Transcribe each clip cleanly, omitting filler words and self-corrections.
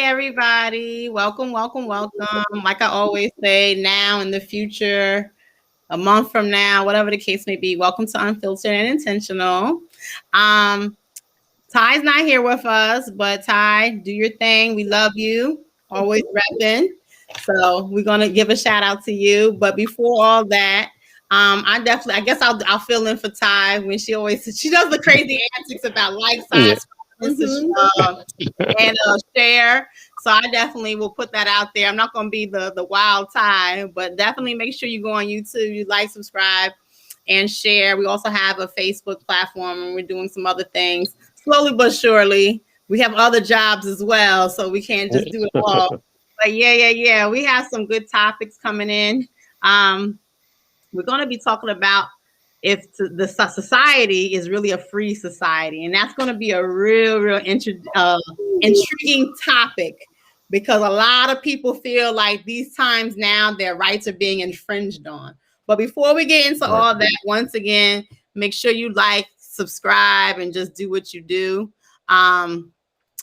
everybody. Welcome, welcome, welcome. Like I always say, now in the future, a month from now, whatever the case may be, welcome to Unfiltered and Intentional. Um, Ty's not here with us, but Ty, do your thing. We love you. Always repping. So we're gonna give a shout out to you. But before all that, I guess I'll fill in for Ty when she does the crazy antics about like Yeah. size and share. So I definitely will put that out there. I'm not going to be the wild Ty, but definitely make sure you go on YouTube, you like, subscribe, and share. We also have a Facebook platform, and we're doing some other things slowly but surely. We have other jobs as well, so we can't just do it all. But yeah. We have some good topics coming in. We're going to be talking about if the society is really a free society, and that's going to be a real intriguing topic because a lot of people feel like these times now their rights are being infringed on. But before we get into all that, once again, make sure you like, subscribe, and just do what you do.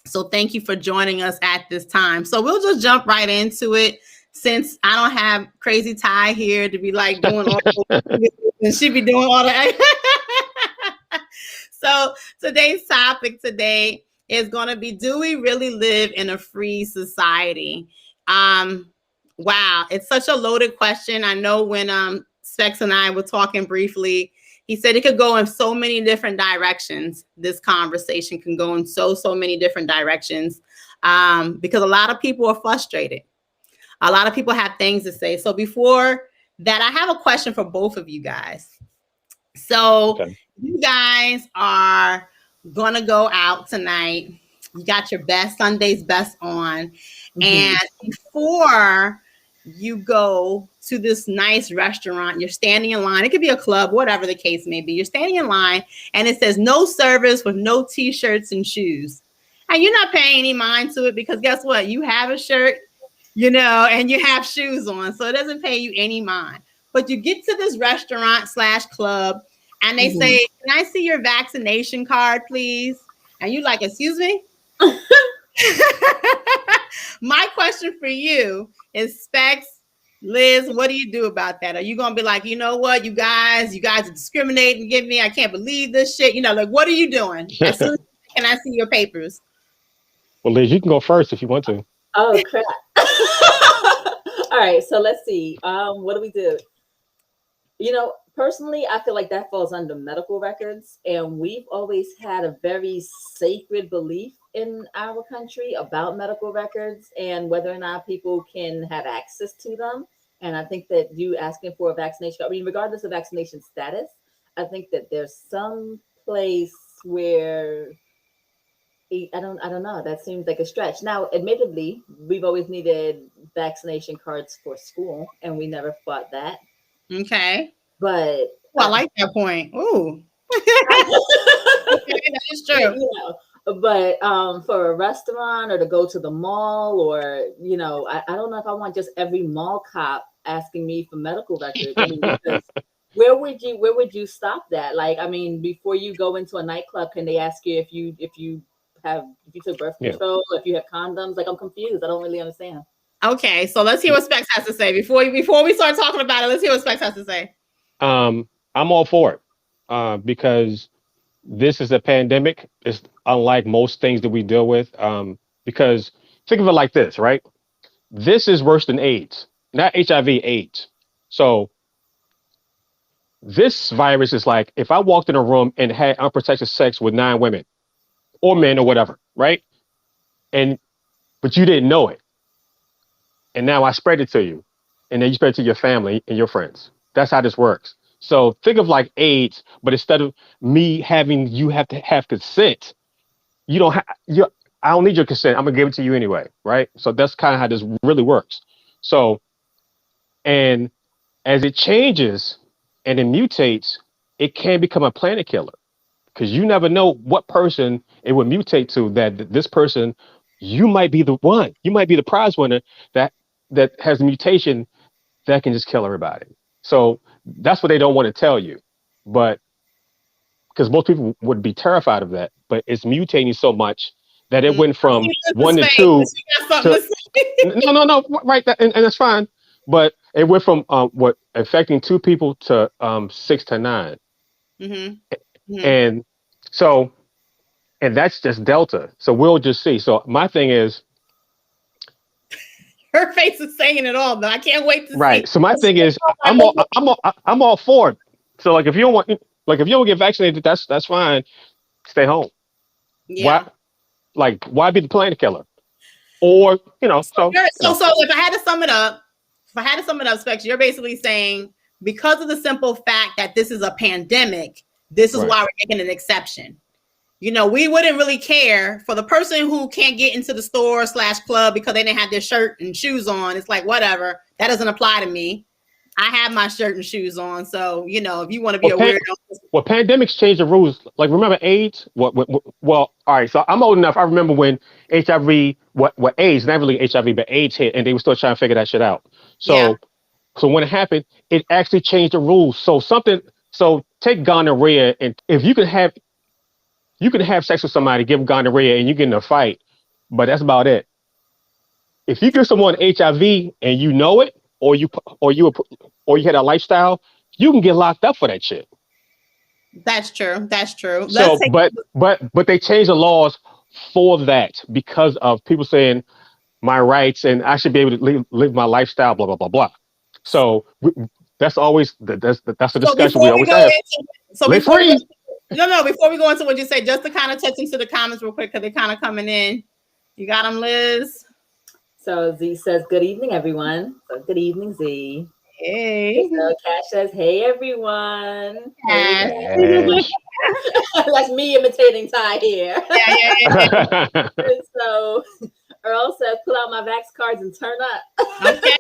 So thank you for joining us at this time. So we'll just jump right into it since I don't have Crazy Ty here to be like doing all and she be doing all the So today's topic today is going to be, do we really live in a free society? Wow, it's such a loaded question. I know when Specs and I were talking briefly, he said it could go in so many different directions. This conversation can go in so many different directions because a lot of people are frustrated. A lot of people have things to say. So before that, I have a question for both of you guys. So you guys are going to go out tonight. You got your best Sunday's best on. And before you go to this nice restaurant, you're standing in line. It could be a club, whatever the case may be. You're standing in line and it says no service with no t-shirts and shoes. And you're not paying any mind to it because guess what? You have a shirt, and you have shoes on. So it doesn't pay you any mind. But you get to this restaurant / club and they say, can I see your vaccination card, please? And you're like, excuse me? My question for you is, Specs, Liz, what do you do about that? Are you going to be like, you know what, you guys are discriminating against me. I can't believe this shit. What are you doing? As soon as can I see your papers? Well, Liz, you can go first if you want to. Oh, crap. All right, so let's see. What do we do? Personally, I feel like that falls under medical records, and we've always had a very sacred belief in our country about medical records and whether or not people can have access to them. And I think that you asking for a vaccination, regardless of vaccination status, I think that there's some place where I don't know. That seems like a stretch. Now, admittedly, we've always needed vaccination cards for school, and we never fought that. Okay. But I like that point. Ooh. That is true. But for a restaurant or to go to the mall or, I don't know if I want just every mall cop asking me for medical records. Because where would you stop that? Before you go into a nightclub, can they ask you if you took birth control, if you have condoms? I'm confused. I don't really understand. Okay, so let's hear what Specs has to say. Before we start talking about it, let's hear what Specs has to say. I'm all for it because this is a pandemic. It's unlike most things that we deal with because think of it like this, right? This is worse than AIDS, not HIV, AIDS. So this virus is like if I walked in a room and had unprotected sex with 9 women or men or whatever, right? But you didn't know it. And now I spread it to you. And then you spread it to your family and your friends. That's how this works. So think of like AIDS, but instead of me having you have to have consent, I don't need your consent. I'm gonna give it to you anyway, right? So that's kind of how this really works. So, and as it changes and it mutates, it can become a planet killer because you never know what person it would mutate to. That this person, you might be the one, you might be the prize winner that has a mutation that can just kill everybody. So that's what they don't want to tell you, but because most people would be terrified of that, but it's mutating so much that it went from one to Space. two She got something to to say. no, right, and that's fine. But it went from what affecting 2 people to 6 to 9, Mm-hmm. Mm-hmm. and so and that's just Delta. So we'll just see. So my thing is Her face is saying it all, though. I can't wait to right. see. So my thing is I'm all for it. So like if you don't want like if you don't get vaccinated, that's fine. Stay home. Yeah. Why why be the planet killer? Or So if I had to sum it up, Specs, you're basically saying because of the simple fact that this is a pandemic, this is right. why we're making an exception. We wouldn't really care for the person who can't get into the store / club because they didn't have their shirt and shoes on. It's like, whatever. That doesn't apply to me. I have my shirt and shoes on. So, if you want to be a weirdo. Well, pandemics change the rules. Like, remember AIDS? Well, all right. So I'm old enough. I remember when HIV, what AIDS, not really HIV, but AIDS hit, and they were still trying to figure that shit out. So, so when it happened, it actually changed the rules. So take gonorrhea, and if you can have sex with somebody, give them gonorrhea, and you get in a fight, but that's about it. If you give someone HIV and you know it, or you had a lifestyle, you can get locked up for that shit. That's true. So, but they changed the laws for that because of people saying my rights and I should be able to live my lifestyle, blah blah blah blah. So that's always that's the discussion we always have. Live free. Before we go into what you say, just to kind of touch into the comments real quick because they're kind of coming in. You got them, Liz? So Z says, good evening, everyone. So good evening, Z. Hey. So Cash says, hey, everyone. Hey. That's me imitating Ty here. Yeah. So Earl says, pull out my Vax cards and turn up. Okay.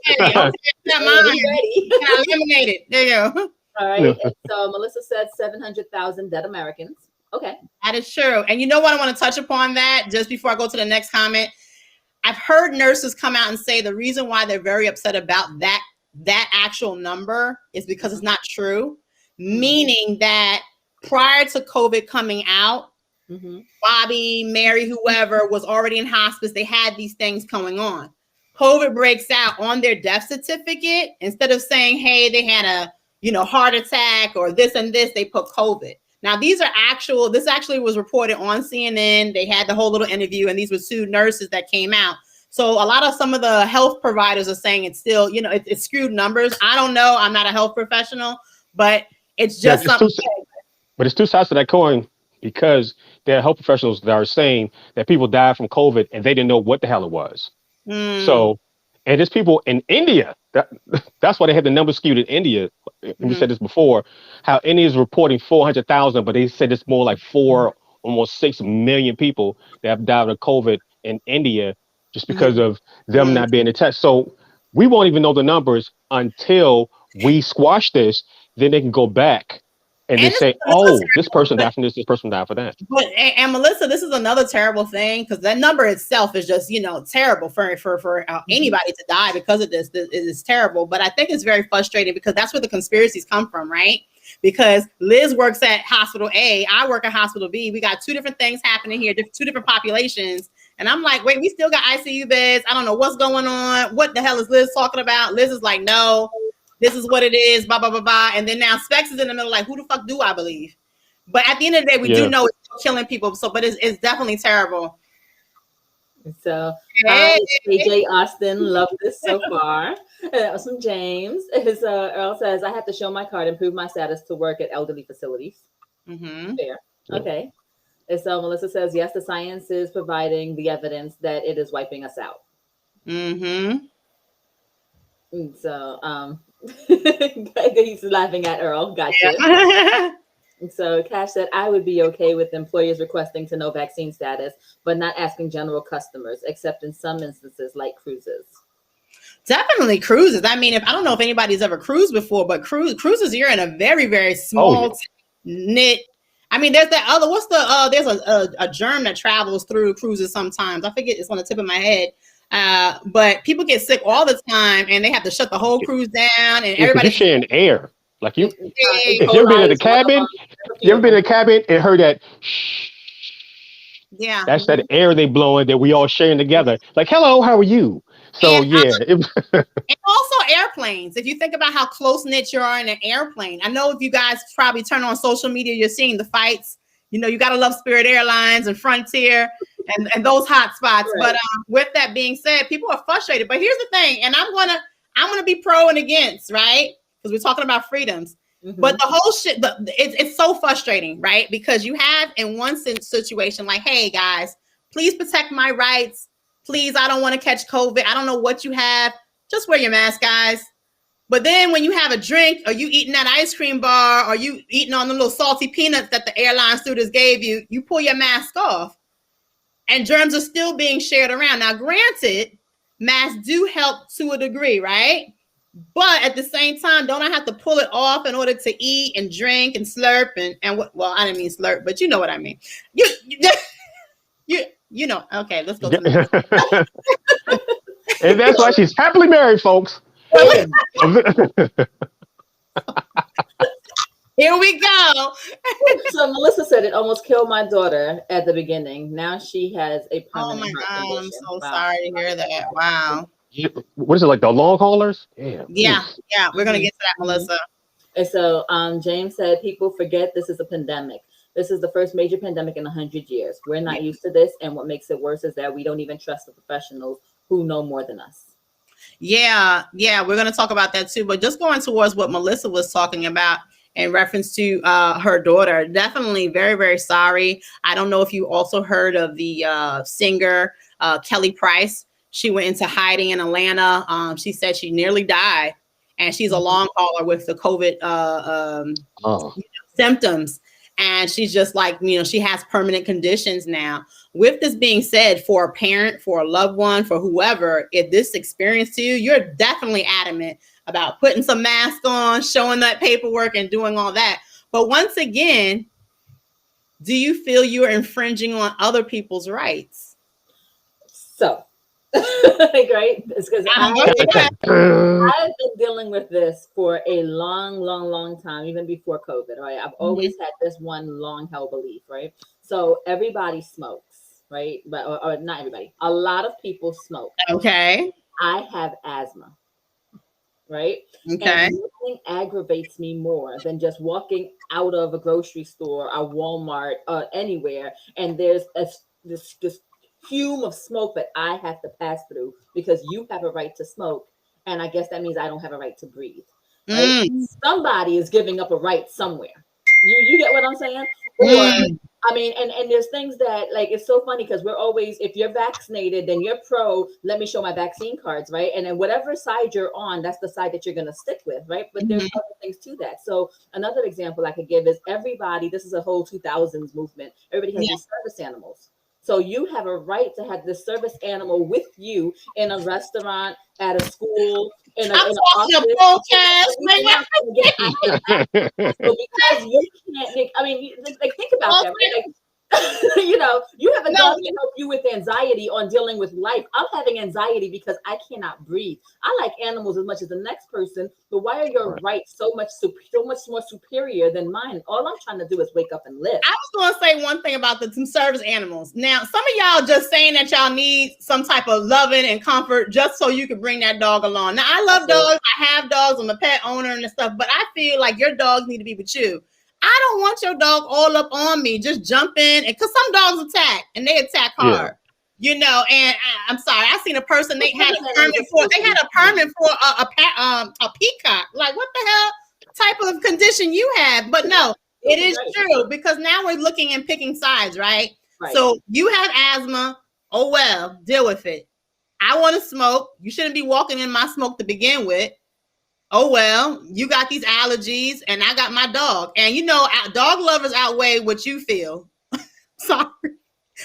Not mine. Ready. Eliminate it. There you go. All right. So Melissa said 700,000 dead Americans. Okay. That is true. And you know what? I want to touch upon that just before I go to the next comment. I've heard nurses come out and say the reason why they're very upset about that actual number is because it's not true. Meaning that prior to COVID coming out, Bobby, Mary, whoever was already in hospice, they had these things going on. COVID breaks out on their death certificate. Instead of saying, hey, they had a heart attack or this and this, they put COVID. Now, this actually was reported on CNN. They had the whole little interview, and these were 2 nurses that came out. So a lot of some of the health providers are saying it's still, it's skewed numbers. I don't know. I'm not a health professional, but it's just something. But it's 2 sides to that coin because there are health professionals that are saying that people died from COVID and they didn't know what the hell it was. So, and there's people in India that's why they had the numbers skewed in India. We said this before, how India is reporting 400,000, but they said it's more like almost 6 million people that have died of COVID in India just because of them not being tested. So we won't even know the numbers until we squash this. Then they can go back and they say, oh, this person died from this person died for that. But and Melissa, this is another terrible thing because that number itself is just terrible for anybody to die because of this. It is terrible. But I think it's very frustrating because that's where the conspiracies come from, right? Because Liz works at hospital A, I work at hospital B. We got 2 different things happening here, 2 different populations. And I'm like, wait, we still got ICU beds. I don't know what's going on. What the hell is Liz talking about? Liz is like, no, this is what it is, blah, blah, blah, blah. And then now Specs is in the middle, like, who the fuck do I believe? But at the end of the day, we do know it's killing people. So, but it's definitely terrible. So, AJ Austin, love this so far. Awesome, James. Earl says, I have to show my card and prove my status to work at elderly facilities. Fair. Okay. And so Melissa says, yes, the science is providing the evidence that it is wiping us out. So, he's laughing at Earl. Gotcha. Yeah. So Cash said, I would be okay with employers requesting to know vaccine status, but not asking general customers, except in some instances like cruises. Definitely cruises. I mean, I don't know if anybody's ever cruised before, but cruises, you're in a very, very small knit. I mean, there's that other, there's a germ that travels through cruises sometimes. I forget, it's on the tip of my head. But people get sick all the time and they have to shut the whole cruise down and everybody's sharing air. Like if you ever been in the cabin, and heard that, Yeah. That's that air they blowing that we all sharing together. Like, hello, how are you? So And yeah, and also airplanes. If you think about how close knit you are in an airplane, I know if you guys probably turn on social media, you're seeing the fights. You know, you gotta love Spirit Airlines and Frontier and those hot spots. Right. But with that being said, people are frustrated. But here's the thing, and I'm gonna be pro and against, right? Because we're talking about freedoms. But the whole shit, it's so frustrating, right? Because you have in one situation like, hey guys, please protect my rights. Please, I don't want to catch COVID. I don't know what you have. Just wear your mask, guys. But then when you have a drink or you eating that ice cream bar or you eating on the little salty peanuts that the airline stewardess gave you, you pull your mask off and germs are still being shared around. Now, granted, masks do help to a degree, right? But at the same time, don't I have to pull it off in order to eat and drink and slurp and what? Well, I didn't mean slurp, but you know what I mean. You know. Okay, let's go to the next. and that's why she's happily married, folks. Here we go. So Melissa said it almost killed my daughter at the beginning. Now she has a Oh permanent my heart God, I'm condition. so Wow. sorry to hear that. Wow. What is it, like the long haulers? Yeah, Jeez. yeah, we're gonna get to that, Melissa. And so James said, people forget this is a pandemic. This is the first major pandemic in 100 years. We're not used to this. And what makes it worse is that we don't even trust the professionals who know more than us. Yeah, we're gonna talk about that too. But just going towards what Melissa was talking about in reference to her daughter, definitely very, very sorry. I don't know if you also heard of the singer Kelly Price. She went into hiding in Atlanta. She said she nearly died, and she's a long hauler with the COVID symptoms. And she's just like, she has permanent conditions now. With this being said, for a parent, for a loved one, for whoever, if this experience to you, you're definitely adamant about putting some mask on, showing that paperwork and doing all that. But once again, do you feel you're infringing on other people's rights? So, right? It's because I've been dealing with this for a long time, even before COVID, right? I've always had this one long held belief, right? So everybody smokes, right? But or not everybody. A lot of people smoke. Okay. I have asthma, right? Okay. And nothing aggravates me more than just walking out of a grocery store, a Walmart, anywhere, and there's this fume of smoke that I have to pass through because you have a right to smoke, and I guess that means I don't have a right to breathe. Right? Somebody is giving up a right somewhere. You get what I'm saying? Or I mean, and there's things that, like, it's so funny because we're always, if you're vaccinated, then you're pro, let me show my vaccine cards, right? And then whatever side you're on, that's the side that you're going to stick with, right? But there's other things to that. So another example I could give is everybody, this is a whole 2000s movement. Everybody has these service animals. So you have a right to have this service animal with you in a restaurant, at a school, in an office. So because you can't, I mean, like, think about that, right? Like, you have a dog to help you with anxiety on dealing with life. I'm having anxiety because I cannot breathe. I like animals as much as the next person, but why are your rights so much more superior than mine? All I'm trying to do is wake up and live. I was going to say one thing about the service animals. Now, some of y'all just saying that y'all need some type of loving and comfort just so you can bring that dog along. Now, I love dogs. I have dogs. I'm a pet owner and stuff, but I feel like your dogs need to be with you. I don't want your dog all up on me, just jumping. Because some dogs attack, and they attack hard. Yeah. And I'm sorry, I seen a person, they had a permit for a peacock. Like, what the hell type of condition you have? But no, it is true, because now we're looking and picking sides, right? So you have asthma. Oh, well, deal with it. I want to smoke. You shouldn't be walking in my smoke to begin with. Oh, well, you got these allergies and I got my dog. And dog lovers outweigh what you feel. Sorry.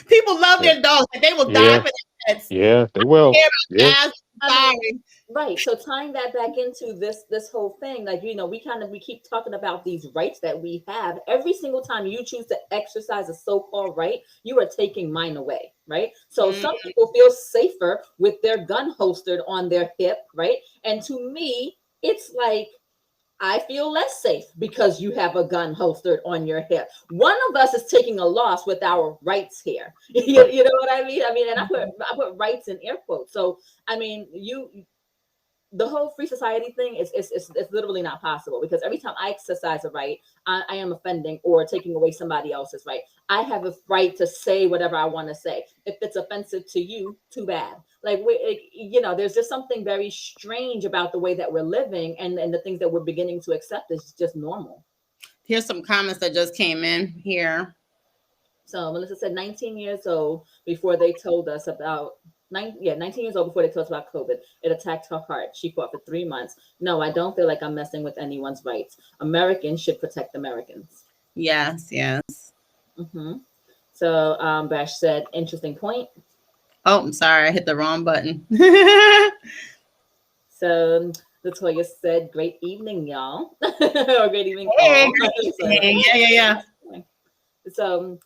People love their dogs. Like, they will die for their pets. Yeah, they will. Sorry. Right. So tying that back into this whole thing, like, we keep talking about these rights that we have. Every single time you choose to exercise a so-called right, you are taking mine away. Right. So some people feel safer with their gun holstered on their hip. Right. And to me, it's like, I feel less safe because you have a gun holstered on your hip. One of us is taking a loss with our rights here. Right. You know what I mean? I mean, and I put rights in air quotes. So I mean, the whole free society thing is literally not possible, because every time I exercise a right, I am offending or taking away somebody else's right. I have a right to say whatever I want to say. If it's offensive to you, too bad. Like, there's just something very strange about the way that we're living, and the things that we're beginning to accept is just normal. Here's some comments that just came in here. So Melissa said 19 years old before they told us about 19 years old before they told us about COVID. It attacked her heart. She fought for 3 months. No, I don't feel like I'm messing with anyone's rights. Americans should protect Americans. Yes, yes. Mm-hmm. So Bash said, interesting point. Oh, I'm sorry, I hit the wrong button. So Latoya said, great evening, y'all. Or great evening, hey, all. great evening. Yeah. So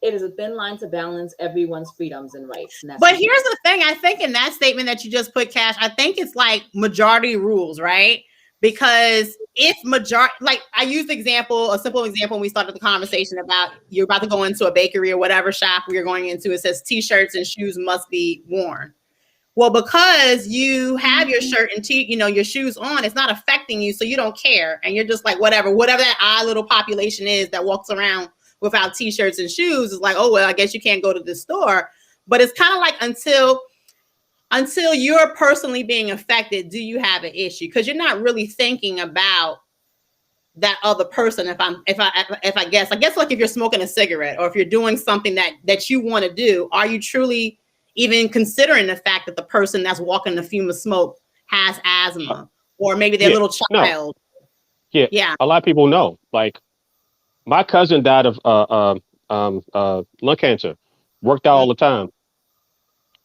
it is a thin line to balance everyone's freedoms and rights. And but here's the thing. I think in that statement that you just put, Cash, I think it's like majority rules, right? Because if majority, like I used a simple example when we started the conversation about you're about to go into a bakery or whatever shop you're going into, it says t-shirts and shoes must be worn. Well, because you have your shirt and your shoes on, it's not affecting you, so you don't care, and you're just like whatever that odd little population is that walks around without t-shirts and shoes is like, oh well, I guess you can't go to the store. But it's kind of like until you're personally being affected, do you have an issue? Because you're not really thinking about that other person. If I guess like if you're smoking a cigarette or if you're doing something that you want to do, are you truly even considering the fact that the person that's walking the fume of smoke has asthma or maybe their little child? No. Yeah. A lot of people know. Like my cousin died of lung cancer. Worked out all the time.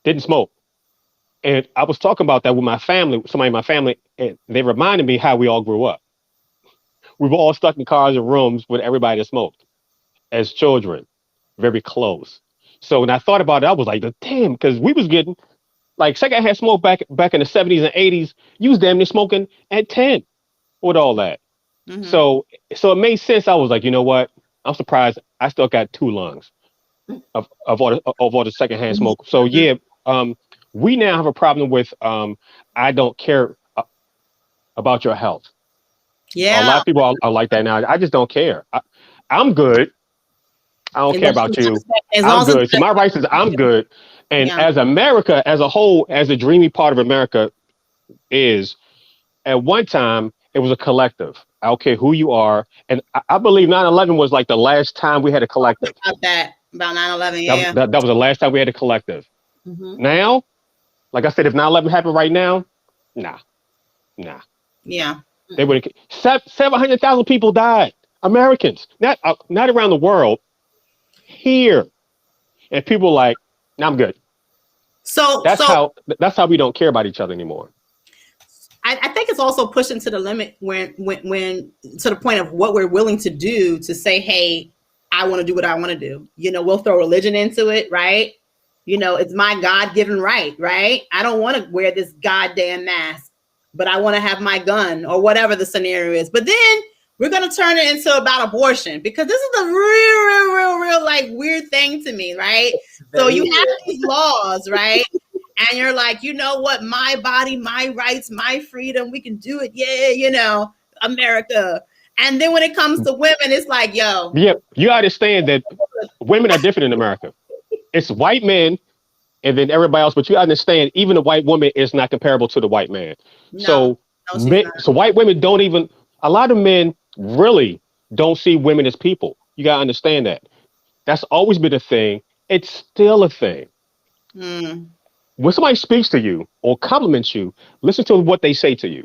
Didn't smoke. And I was talking about that with my family, somebody in my family, and they reminded me how we all grew up. We were all stuck in cars and rooms with everybody that smoked as children, very close. So when I thought about it, I was like, damn, because we was getting like secondhand smoke back in the 70s and 80s. You was damn near smoking at 10 with all that. Mm-hmm. So it made sense. I was like, you know what? I'm surprised I still got 2 lungs of all the secondhand smoke. So yeah, we now have a problem with I don't care about your health. Yeah, a lot of people are like that now. I just don't care. I'm good. I don't care about you. I'm good. So my rights is I'm good. And as America as a whole, as a dreamy part of America is, at one time, it was a collective. I don't care who you are. And I believe 9/11 was like the last time we had a collective. About 9/11, That was the last time we had a collective. Mm-hmm. Now, like I said, if 9/11 happened right now, nah. Yeah. They would 700,000 people died. Americans, not around the world, here, and people like, nah, I'm good. So that's how we don't care about each other anymore. I think it's also pushing to the limit when to the point of what we're willing to do to say, hey, I want to do what I want to do. We'll throw religion into it, right? It's my God-given right? I don't want to wear this goddamn mask, but I want to have my gun or whatever the scenario is. But then we're going to turn it into about abortion, because this is a real like weird thing to me, right? So you have these laws, right? And you're like, you know what? My body, my rights, my freedom. We can do it. Yeah, America. And then when it comes to women, it's like, yo. Yeah, you understand that women are different in America. It's white men and then everybody else. But you understand, even the white woman is not comparable to the white man. So white women don't even, a lot of men really don't see women as people. You got to understand that. That's always been a thing. It's still a thing. When somebody speaks to you or compliments you, listen to what they say to you.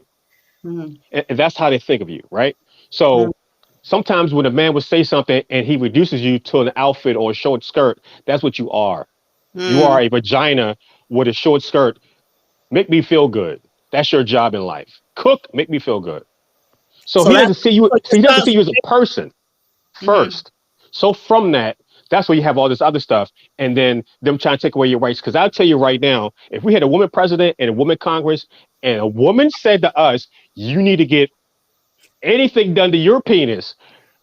And that's how they think of you, right? So sometimes when a man would say something and he reduces you to an outfit or a short skirt, that's what you are. You are a vagina with a short skirt. Make me feel good. That's your job in life. Cook, make me feel good. So he doesn't see you. So he doesn't see you as a person first. So from that, that's where you have all this other stuff, and then them trying to take away your rights. Because I'll tell you right now, if we had a woman president and a woman Congress, and a woman said to us, you need to get anything done to your penis,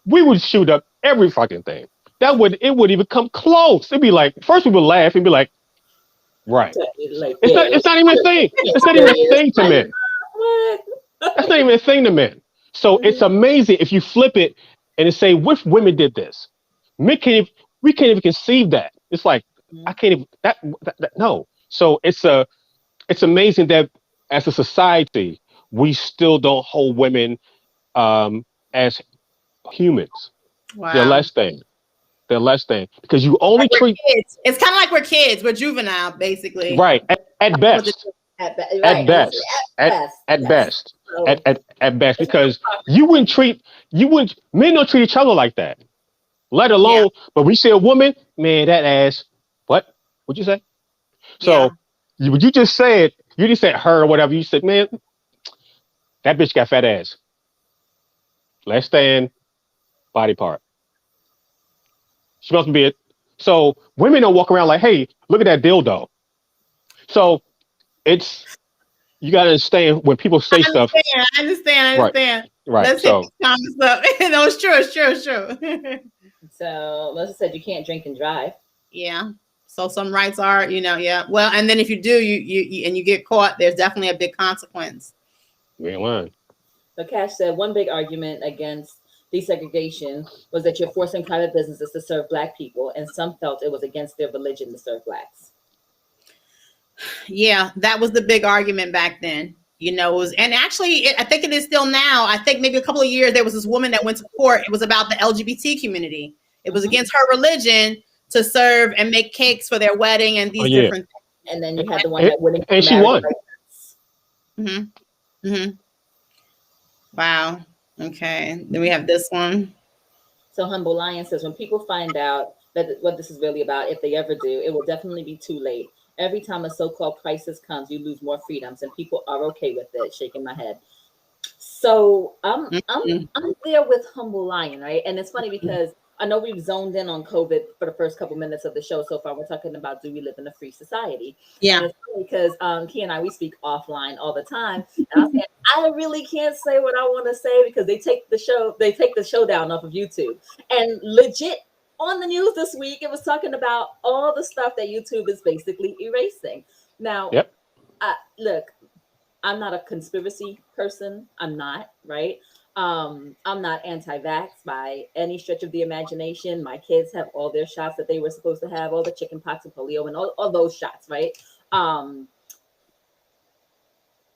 we would shoot up every fucking thing. It would even come close. It'd be like, first we would laugh and be like, right. Like, yeah, It's not even a thing. It's not even a thing to men. what? That's not even a thing to men. So it's amazing if you flip it and say, which women did this? Men can't even, we can't even conceive that. It's like, I can't even, no. So it's amazing that as a society, we still don't hold women as humans. They're Wow. less than. They're less than because you only Like we're treat kids. It's kind of like we're kids. We're juvenile, basically. right at best. Right, At best, at yes. best, So, at best, because you wouldn't men don't treat each other like that. Let Yeah. alone, but we see a woman, man, that ass. What? What'd you say? Yeah. So you just said you just said her or whatever. You said, man, that bitch got fat ass. Less than body part. She must be it. So women don't walk around like, hey, look at that dildo. So it's you gotta understand when people say stuff. I Right. understand. Right. Let's hit So these comments up. No, it's true. It's true. so Melissa said you can't drink and drive. Yeah. So some rights are, yeah. Well, and then if you do, you and you get caught, there's definitely a big consequence. we ain't lying. So Cash said one big argument against desegregation was that you're forcing private businesses to serve Black people, and some felt it was against their religion to serve Blacks. Yeah, that was the big argument back then. It was, and actually, I think it is still now. I think maybe a couple of years there was this woman that went to court. It was about the LGBT community. It was against her religion to serve and make cakes for their wedding and these different things. And then you had the one that wouldn't. And she won. Wow. Okay. Then we have this one. So Humble Lion says, when people find out that what this is really about, if they ever do, it will definitely be too late. Every time a so-called crisis comes, you lose more freedoms, and people are okay with it. Shaking my head. So I'm there with Humble Lion, right? And it's funny because I know we've zoned in on COVID for the first couple minutes of the show so far. We're talking about, do we live in a free society? Yeah. And it's funny because Key and I, we speak offline all the time. And I'm saying, I really can't say what I want to say because they take the show down off of YouTube. And legit on the news this week, it was talking about all the stuff that YouTube is basically erasing. Now, Yep. Look, I'm not a conspiracy person. I'm not, right? I'm not anti-vax by any stretch of the imagination. My kids have all their shots that they were supposed to have, all the chicken pox and polio and all those shots, right?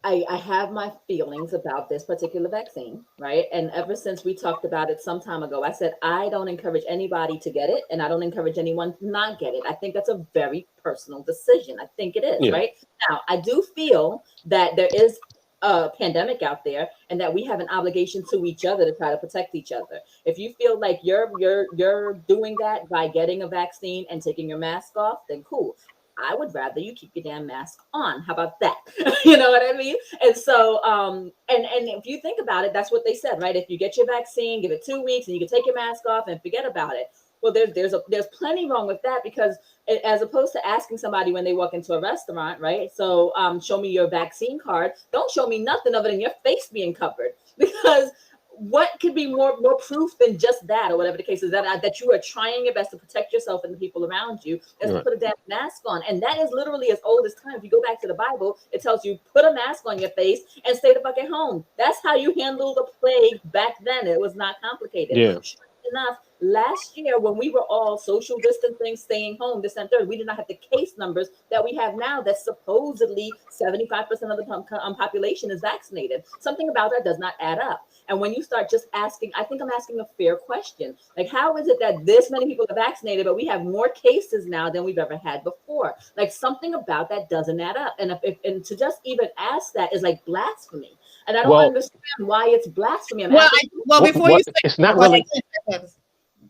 I have my feelings about this particular vaccine, right? And ever since we talked about it some time ago, I said, I don't encourage anybody to get it, and I don't encourage anyone to not get it. I think that's a very personal decision. I think it is, right? Now, I do feel that there is a pandemic out there and that we have an obligation to each other to try to protect each other. If you feel like you're doing that by getting a vaccine and taking your mask off, then cool. I would rather you keep your damn mask on. How about that? You know what I mean? And so, and if you think about it, that's what they said, right? If you get your vaccine, give it 2 weeks, and you can take your mask off and forget about it. Well, there's plenty wrong with that because as opposed to asking somebody when they walk into a restaurant, right? So, show me your vaccine card. Don't show me nothing other than your face being covered because what could be more proof than just that, or whatever the case is, that you are trying your best to protect yourself and the people around you, is to put a damn mask on. And that is literally as old as time. If you go back to the Bible, it tells you put a mask on your face and stay the fuck at home. That's how you handle the plague back then. It was not complicated. Yeah. Sure enough, last year when we were all social distancing, staying home, this and third, we did not have the case numbers that we have now. That supposedly 75% of the population is vaccinated. Something about that does not add up. And when you start just asking, I think I'm asking a fair question. Like, how is it that this many people are vaccinated, but we have more cases now than we've ever had before? Like, something about that doesn't add up. And and to just even ask that is like blasphemy. And I don't understand why it's blasphemy. It's not really.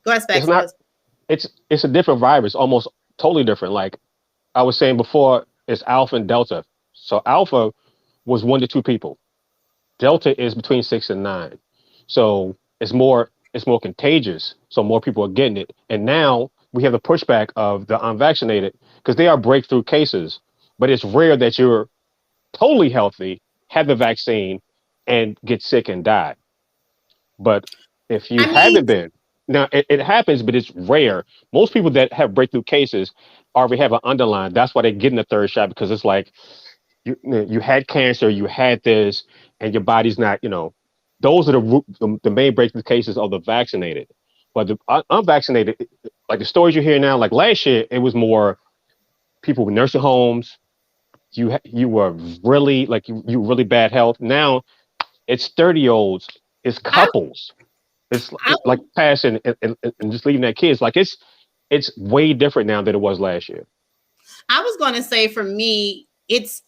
Go ahead, Specs. It's not. It's a different virus, almost totally different. Like I was saying before, it's Alpha and Delta. So Alpha was 1 to 2 people. Delta is between 6 and 9. So it's more contagious. So more people are getting it. And now we have the pushback of the unvaccinated because they are breakthrough cases. But it's rare that you're totally healthy, have the vaccine, and get sick and die. But if you I mean, haven't been, now it happens, but it's rare. Most people that have breakthrough cases already have an underline. That's why they're getting the third shot because it's like you had cancer, you had this, and your body's not, those are the main breakthrough cases of the vaccinated. But the unvaccinated, like the stories you hear now, like last year, it was more people with nursing homes. You were really like you really bad health. Now it's 30-year-olds, it's I, couples, it's I like passing and just leaving their kids. Like it's way different now than it was last year. I was going to say for me, it's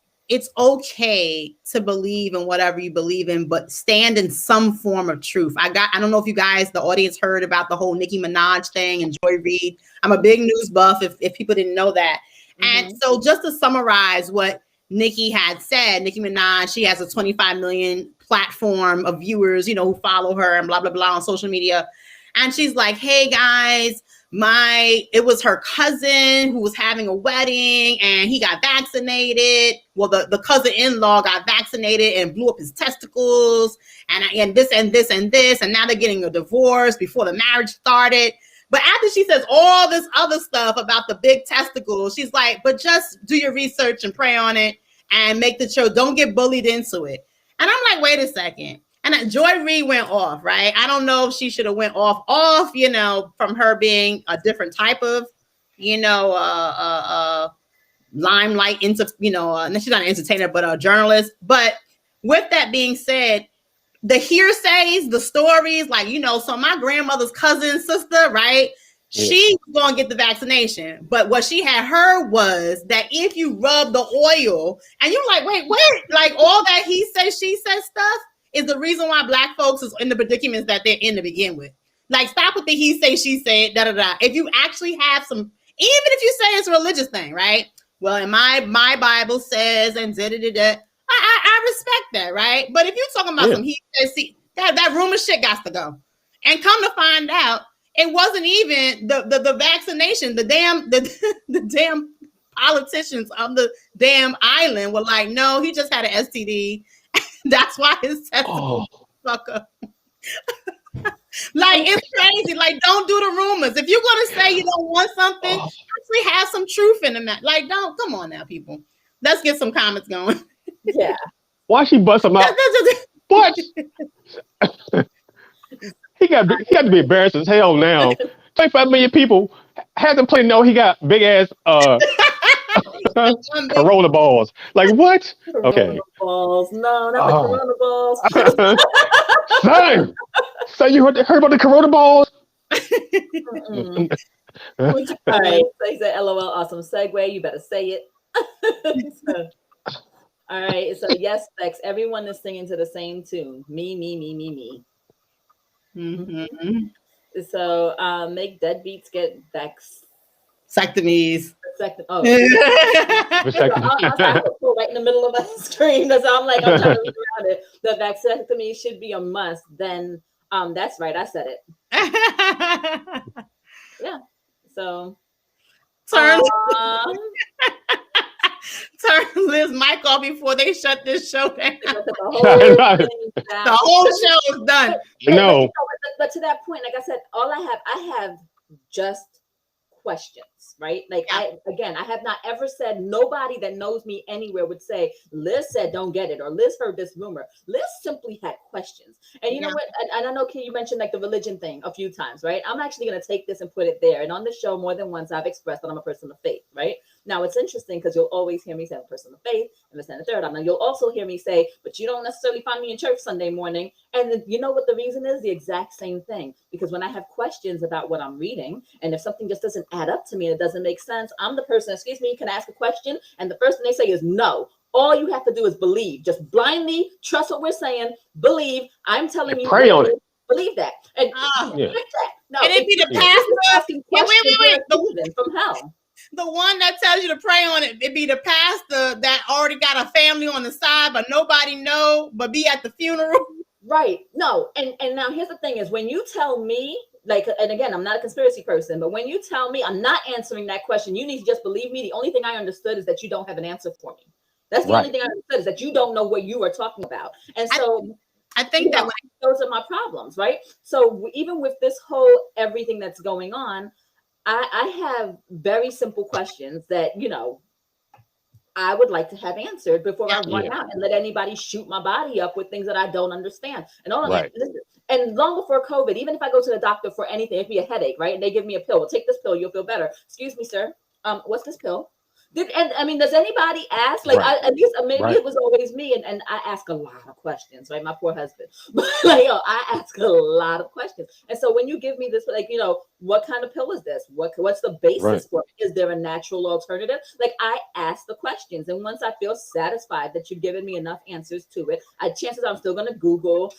okay to believe in whatever you believe in, but stand in some form of truth. I don't know if you guys, the audience, heard about the whole Nicki Minaj thing and Joy Reid. I'm a big news buff if people didn't know that. And so just to summarize what Nicki had said, Nicki Minaj, she has a 25 million platform of viewers, who follow her and blah, blah, blah on social media. And she's like, hey guys, it was her cousin who was having a wedding and he got vaccinated. Well, the cousin-in-law got vaccinated and blew up his testicles and this and this and this. And now they're getting a divorce before the marriage started. But after she says all this other stuff about the big testicles, she's like, but just do your research and pray on it and make the show. Don't get bullied into it. And I'm like, wait a second. And Joy Reid went off, right? I don't know if she should have went off, from her being a different type of, limelight into, she's not an entertainer, but a journalist. But with that being said, the hearsays, the stories, like, so my grandmother's cousin, sister, right? Yeah. She was going to get the vaccination. But what she had heard was that if you rub the oil and you're like, wait, like all that he said, she said stuff is the reason why Black folks is in the predicaments that they're in to begin with. Like, stop with the he say, she say, da da da. If you actually have some, even if you say it's a religious thing, right? Well, in my Bible says and da da da da. I respect that, right? But if you're talking about some he says, see, that rumor shit got to go. And come to find out, it wasn't even the vaccination. The damn politicians on the damn island were like, no, he just had an STD. That's why his testicles fuck up. Like, it's crazy. Like, don't do the rumors. If you're gonna say you don't want something, actually have some truth in the like. Don't come on now, people. Let's get some comments going. Yeah. Why she bust him out? What? he got to be embarrassed as hell now. 25 million people had to play. No, he got big ass Corona balls. Like what? Corona okay. Balls. No, not the Corona balls. So you heard about the Corona balls? All right. So he said, "LOL, awesome segue. You better say it." All right. So yes, Specs. Everyone is singing to the same tune. Me, me, me, me, me. Mm-hmm. So make deadbeats get vasectomies. Oh, right in the middle of my screen. So I'm like, I'm trying to read around it. The vasectomy should be a must. Then that's right. I said it. Yeah. So turn Liz mic off before they shut this show down. The whole show is done. No. But to that point, like I said, I have just questions, right? Like I have not ever said, nobody that knows me anywhere would say, Liz said don't get it, or Liz heard this rumor. Liz simply had questions. And you know what? And I know, Kay, you mentioned like the religion thing a few times, right? I'm actually going to take this and put it there. And on the show, more than once, I've expressed that I'm a person of faith, right? Now, it's interesting because you'll always hear me say I'm a person of faith, and this and the third. You'll also hear me say, but you don't necessarily find me in church Sunday morning. And you know what the reason is? The exact same thing. Because when I have questions about what I'm reading, and if something just doesn't add up to me and it doesn't make sense, I'm the person, excuse me, can I ask a question? And the first thing they say is no. All you have to do is believe. Just blindly trust what we're saying. Believe. I'm telling you. Pray on it. Believe that. And that. No, and it be the pastor. Wait. From hell. The one that tells you to pray on it, it be the pastor that already got a family on the side, but nobody know, but be at the funeral. Right. No. And now here's the thing is when you tell me, like, and again, I'm not a conspiracy person, but when you tell me I'm not answering that question, you need to just believe me. The only thing I understood is that you don't have an answer for me. That's the only thing I understood is that you don't know what you are talking about. And so I think that those are my problems, right? So even with this whole everything that's going on, I have very simple questions that, I would like to have answered before I run out and let anybody shoot my body up with things that I don't understand. And listen, and long before COVID, even if I go to the doctor for anything, it'd be a headache, right? And they give me a pill. Well, take this pill, you'll feel better. Excuse me, sir. What's this pill? Does anybody ask? Like, at least maybe it was always me, and I ask a lot of questions, right? My poor husband, but I ask a lot of questions. And so when you give me this, what kind of pill is this? What's the basis for it? Is there a natural alternative? Like, I ask the questions, and once I feel satisfied that you've given me enough answers to it, chances are I'm still going to Google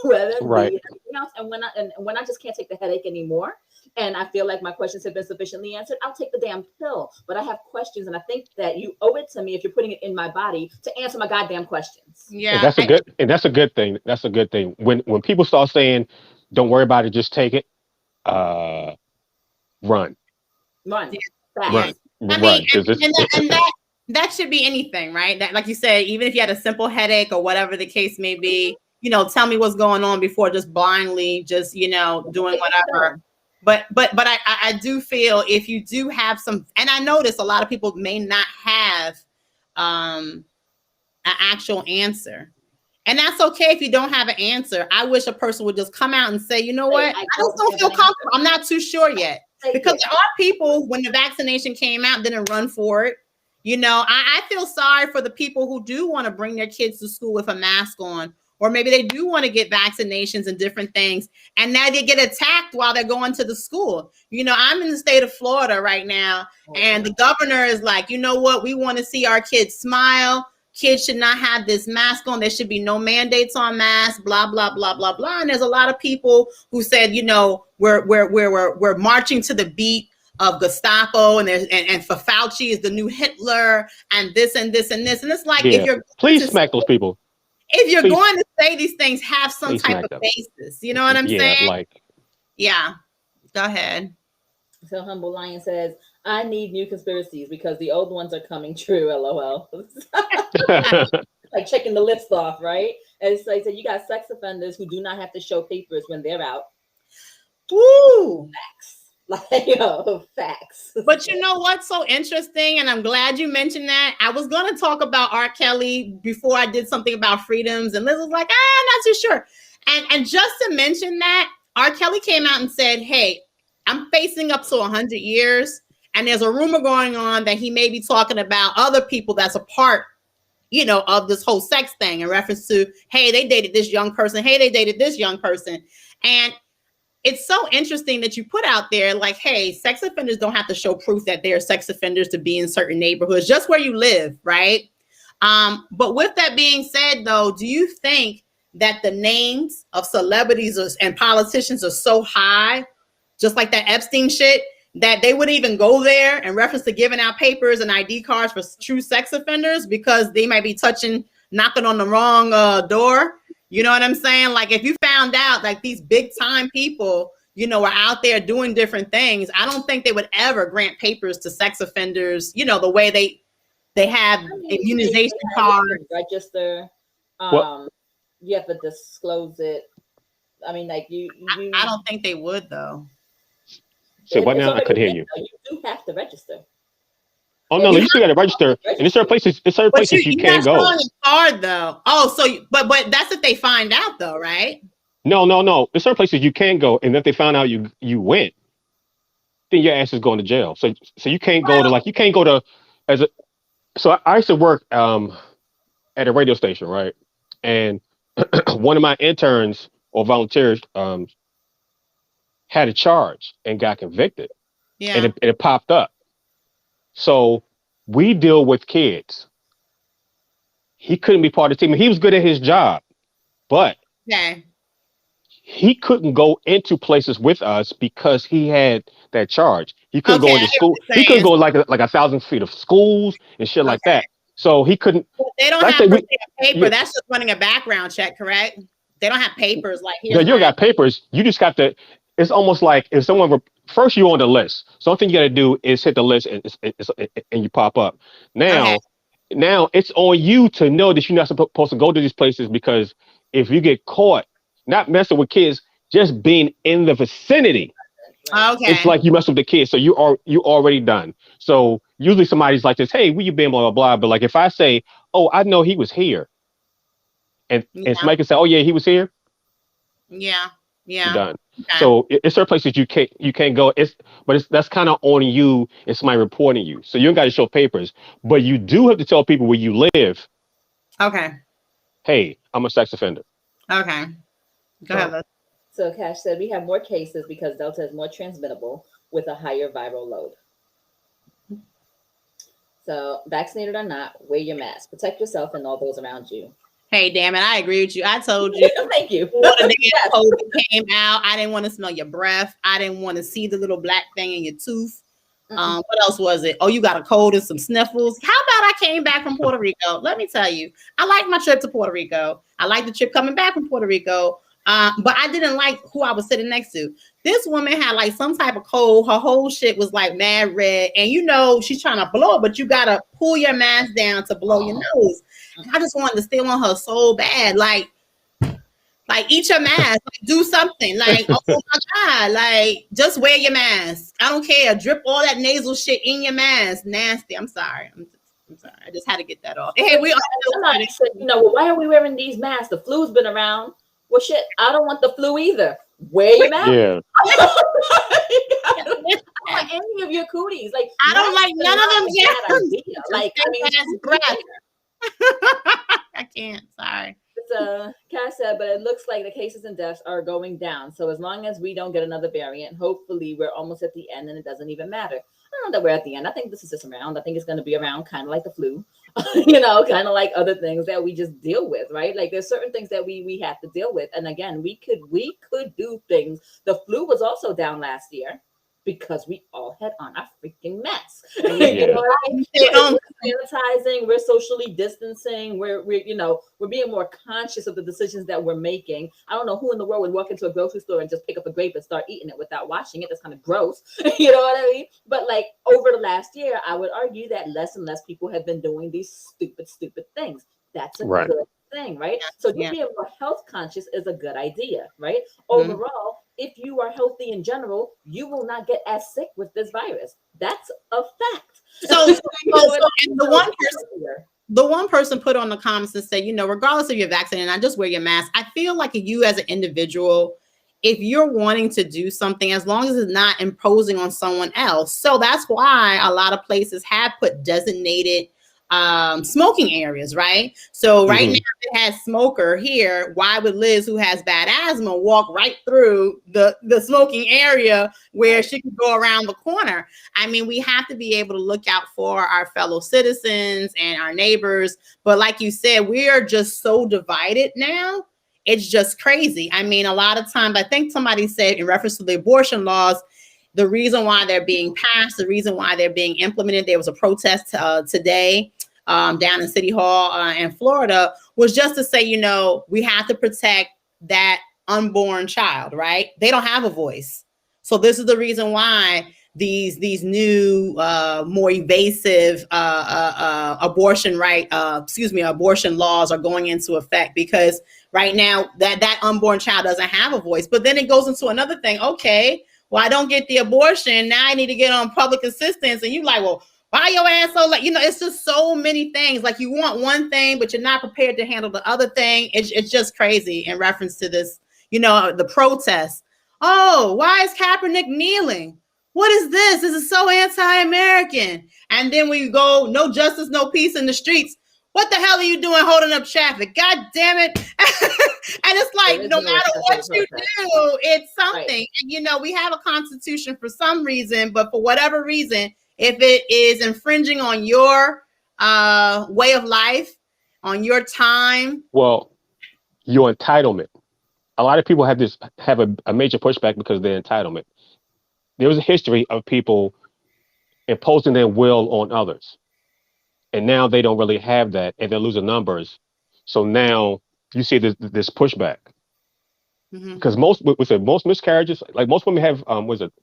whether it be anything else. And when I just can't take the headache anymore, and I feel like my questions have been sufficiently answered, I'll take the damn pill. But I have questions, and I think that you owe it to me, if you're putting it in my body, to answer my goddamn questions. Yeah, and that's a good thing. That's a good thing. When people start saying, "Don't worry about it, just take it," run. Run. Run. I mean, that should be anything, right? That, like you said, even if you had a simple headache or whatever the case may be, tell me what's going on before just blindly just doing whatever. But I do feel if you do have some, and I notice a lot of people may not have an actual answer. And that's okay if you don't have an answer. I wish a person would just come out and say, you know what, I just don't feel comfortable. I'm not too sure yet. Because there are people, when the vaccination came out, didn't run for it. I feel sorry for the people who do want to bring their kids to school with a mask on, or maybe they do want to get vaccinations and different things, and now they get attacked while they're going to the school. I'm in the state of Florida right now, and the governor is like, you know what? We want to see our kids smile. Kids should not have this mask on. There should be no mandates on masks, blah, blah, blah, blah, blah. And there's a lot of people who said, we're marching to the beat of Gestapo, and for Fauci is the new Hitler, and this and this and this. And it's like, if you're please smack those people. If you're going to say these things, have some type of basis. You know what I'm saying? Yeah. Go ahead. So Humble Lion says, I need new conspiracies because the old ones are coming true. LOL. Like checking the list off, right? And so he said, you got sex offenders who do not have to show papers when they're out. Woo! Facts. Facts. But you know what's so interesting, and I'm glad you mentioned that. I was going to talk about R. Kelly before I did something about freedoms, and Liz was like, I'm not too sure. And just to mention that, R. Kelly came out and said, hey, I'm facing up to 100 years, and there's a rumor going on that he may be talking about other people that's a part, of this whole sex thing in reference to, hey, they dated this young person. Hey, they dated this young person. And it's so interesting that you put out there like, hey, sex offenders don't have to show proof that they're sex offenders to be in certain neighborhoods, just where you live, right? But with that being said, though, do you think that the names of celebrities and politicians are so high, just like that Epstein shit, that they would even go there in reference to giving out papers and ID cards for true sex offenders because they might be knocking on the wrong door? You know what I'm saying? Like, if you found out like these big time people, are out there doing different things, I don't think they would ever grant papers to sex offenders, the way they have immunization cards. Register. You have to disclose it. I mean, like I don't think they would, though. So what now? I could hear you. You do have to register. Oh no, you still got to register. And there's certain places you can't go. Hard though. Oh, so but that's if they find out though, right? No. There's certain places you can go, and if they found out you went, then your ass is going to jail. So you can't go to So I used to work at a radio station, right? And one of my interns or volunteers had a charge and got convicted. Yeah. And it popped up. So we deal with kids. He couldn't be part of the team. He was good at his job, but he couldn't go into places with us because he had that charge. He couldn't go into school. He couldn't go like 1,000 feet of schools and shit like that. So he couldn't. They don't have a paper. That's just running a background check, correct? They don't have papers like here. You don't got papers. You just got to. It's almost like if someone first you're on the list. So one thing you got to do is hit the list and you pop up. Now it's on you to know that you're not supposed to go to these places because if you get caught not messing with kids, just being in the vicinity, Right. it's Okay. like you mess with the kids. So you already done. So usually somebody's like this, hey, where you been, blah blah blah. But like if I say, oh, I know he was here, and Yeah. somebody can say, oh yeah, he was here, Yeah. you're Yeah. done. Okay. So it's certain places you can't go. But that's kind of on you and somebody reporting you. So you don't got to show papers, but you do have to tell people where you live. Okay. Hey, I'm a sex offender. Okay. Go ahead. So So Cash said we have more cases because Delta is more transmittable with a higher viral load. So vaccinated or not, wear your mask. Protect yourself and all those around you. Hey, damn it. I agree with you. I told you Thank you. before the damn Yes. COVID came out, I didn't want to smell your breath. I didn't want to see the little black thing in your tooth. What else was it? Oh, you got a cold and some sniffles. How about I came back from Puerto Rico? Let me tell you, I liked my trip to Puerto Rico. I liked the trip coming back from Puerto Rico. But I didn't like who I was sitting next to. This woman had like some type of cold. Her whole shit was like mad red. And you know, she's trying to blow, but you got to pull your mask down to blow your nose. And I just wanted to steal on her so bad. Like eat your mask, like, do something. Like, oh my God, like just wear your mask. I don't care. Drip all that nasal shit in your mask. Nasty. I'm sorry. I'm sorry. I just had to get that off. Hey, we all I'm not saying, well, why are we wearing these masks? The flu's been around. Well, shit, I don't want the flu either. Wear your mask. yeah, I don't like any of your cooties. Like I don't like none of them. Yeah, Yeah. like I mean, breath. I can't. Sorry. Cass said, but it looks like the cases and deaths are going down. So as long as we don't get another variant, hopefully we're almost at the end and it doesn't even matter. I don't know that we're at the end. I think this is just around. I think it's going to be around kind of like the flu, kind of like other things that we just deal with, right? Like there's certain things that we have to deal with. And again, we could do things. The flu was also down last year because we all had on our freaking masks. You know what I mean? We're sanitizing, we're socially distancing, we're being more conscious of the decisions that we're making. I don't know who in the world would walk into a grocery store and just pick up a grape and start eating it without washing it. That's kind of gross. You know what I mean? But like over the last year, I would argue that less and less people have been doing these stupid things. That's a right. good thing, right? So being more health conscious is a good idea, right? Overall, if you are healthy in general, you will not get as sick with this virus. That's a fact. So the one person put on the comments and said, regardless of your vaccine, and I just wear your mask. I feel like you as an individual, if you're wanting to do something, as long as it's not imposing on someone else. So that's why a lot of places have put designated smoking areas, right? So right now it has smoker here. Why would Liz, who has bad asthma, walk right through the smoking area where she could go around the corner? I mean, we have to be able to look out for our fellow citizens and our neighbors. But like you said, we are just so divided now. It's just crazy. I mean, a lot of times, I think somebody said in reference to the abortion laws, the reason why they're being passed, the reason why they're being implemented, there was a protest today down in City Hall in Florida, was just to say, we have to protect that unborn child, right? They don't have a voice. So this is the reason why these new, more evasive abortion laws are going into effect, because right now that unborn child doesn't have a voice. But then it goes into another thing. Okay, well, I don't get the abortion. Now I need to get on public assistance. And you like, well, why your ass so like, it's just so many things. Like you want one thing, but you're not prepared to handle the other thing. It's just crazy in reference to this, the protests. Oh, why is Kaepernick kneeling? What is this? This is so anti-American. And then we go, no justice, no peace in the streets. What the hell are you doing holding up traffic? God damn it. And it's like, no matter what you do, it's something. Right. And, we have a constitution for some reason, but for whatever reason, if it is infringing on your way of life, on your time. Well, your entitlement. A lot of people have a major pushback because of their entitlement. There was a history of people imposing their will on others. And now they don't really have that, and they're losing numbers. So now you see this pushback. Because most miscarriages, like most women have,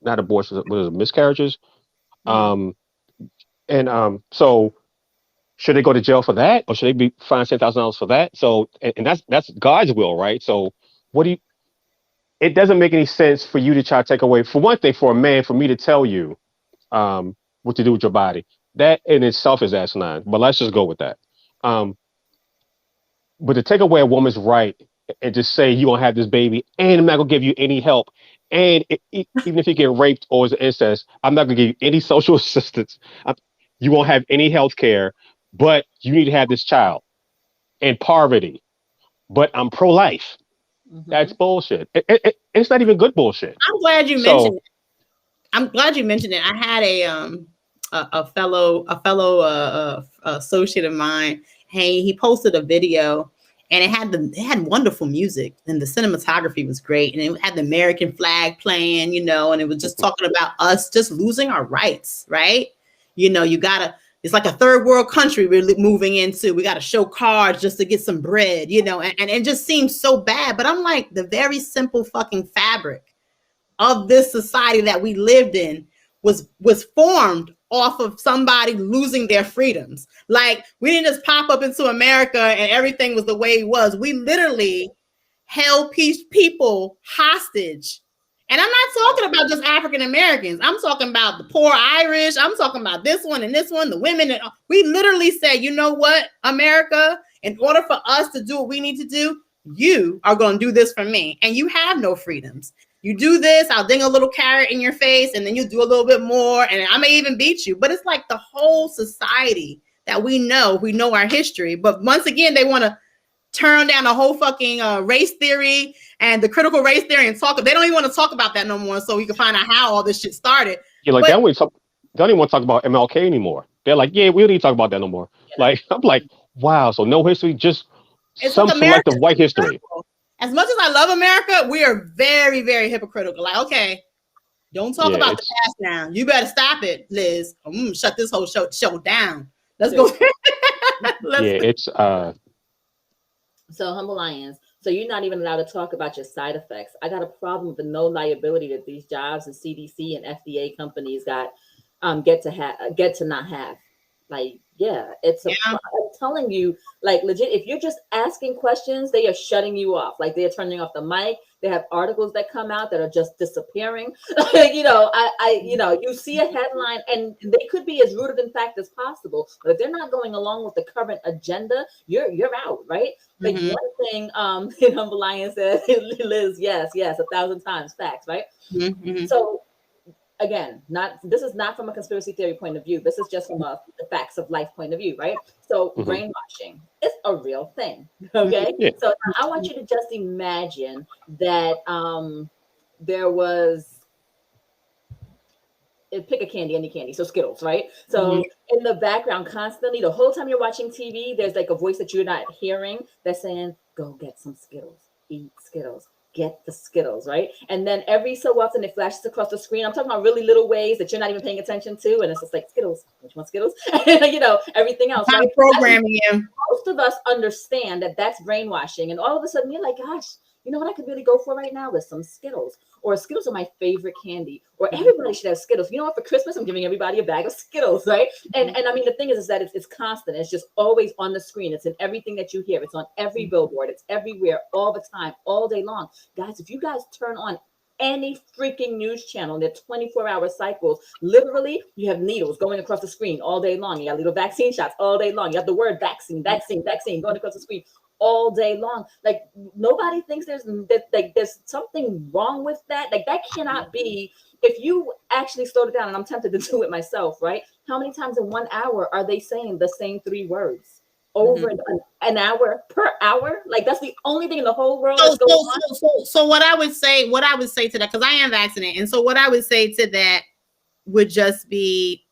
not abortions, miscarriages. So should they go to jail for that, or should they be fined $10,000 for that? So, and that's God's will, right? So, what do you? It doesn't make any sense for you to try to take away. For one thing, for a man, for me to tell you what to do with your body, that in itself is asinine. But let's just go with that. Um, but to take away a woman's right and just say you gonna have this baby, and I'm not gonna give you any help, and even if you get raped or is incest, I'm not gonna give you any social assistance. You won't have any health care, but you need to have this child in poverty. But I'm pro-life. That's bullshit. It's not even good bullshit. I'm glad you mentioned it. I'm glad you mentioned it. I had a fellow associate of mine. Hey, he posted a video, and it had wonderful music, and the cinematography was great, and it had the American flag playing, and it was just talking about us just losing our rights, right? It's like a third world country we're moving into. We got to show cards just to get some bread, and it just seems so bad. But I'm like, the very simple fucking fabric of this society that we lived in was formed off of somebody losing their freedoms. Like, we didn't just pop up into America and everything was the way it was. We literally held people hostage. And I'm not talking about just African Americans. I'm talking about the poor Irish. I'm talking about this one and this one, the women. And we literally said, you know what, America, in order for us to do what we need to do, you are going to do this for me. And you have no freedoms. You do this, I'll ding a little carrot in your face, and then you do a little bit more, and I may even beat you. But it's like the whole society that we know our history. But once again, they want to turn down the whole fucking race theory and the critical race theory and they don't even want to talk about that no more, so we can find out how all this shit started. Yeah, like, they don't even want to talk about MLK anymore. They're like, yeah, we don't need to talk about that no more. Yeah. Like, I'm like, wow, so no history, just some selective white history. As much as I love America, we are very, very hypocritical. Like, okay, don't talk about the past now. You better stop it, Liz. Shut this whole show down. Let's go. It's So, Humble Lions. So you're not even allowed to talk about your side effects. I got a problem with the no liability that these jobs and CDC and FDA companies got get to not have. Like, yeah, I'm telling you, like, legit, if you're just asking questions, they are shutting you off. Like, they're turning off the mic. They have articles that come out that are just disappearing. You see a headline and they could be as rooted in fact as possible, but if they're not going along with the current agenda, you're out, right? Like, one thing Humble Lion said, Liz, yes, 1,000 times facts, right? So again, this is not from a conspiracy theory point of view. This is just from the facts of life point of view, right? So brainwashing is a real thing, okay? Yeah. So I want you to just imagine that there was, pick a candy, any candy, so Skittles, right? So in the background constantly, the whole time you're watching TV, there's like a voice that you're not hearing that's saying, go get some Skittles, eat Skittles. Get the Skittles, right? And then every so often it flashes across the screen. I'm talking about really little ways that you're not even paying attention to, and it's just like Skittles. Which one Skittles? Everything else. Right? Programming you. Most of us understand that that's brainwashing, and all of a sudden you're like, gosh, you know what I could really go for right now is some Skittles. Or Skittles are my favorite candy. Or everybody should have Skittles. You know what? For Christmas, I'm giving everybody a bag of Skittles, right? And I mean, the thing is that it's constant. It's just always on the screen. It's in everything that you hear. It's on every billboard. It's everywhere, all the time, all day long. Guys, if you guys turn on any freaking news channel in their 24-hour cycles, literally, you have needles going across the screen all day long. You got little vaccine shots all day long. You have the word vaccine going across the screen all day long. Like, nobody thinks there's something wrong with that. Like, that cannot be. If you actually slowed it down, and I'm tempted to do it myself, right? How many times in 1 hour are they saying the same 3 words over an hour per hour? Like, that's the only thing in the whole world that's going on. So what I would say to that, because I am vaccinated, and so what I would say to that would just be,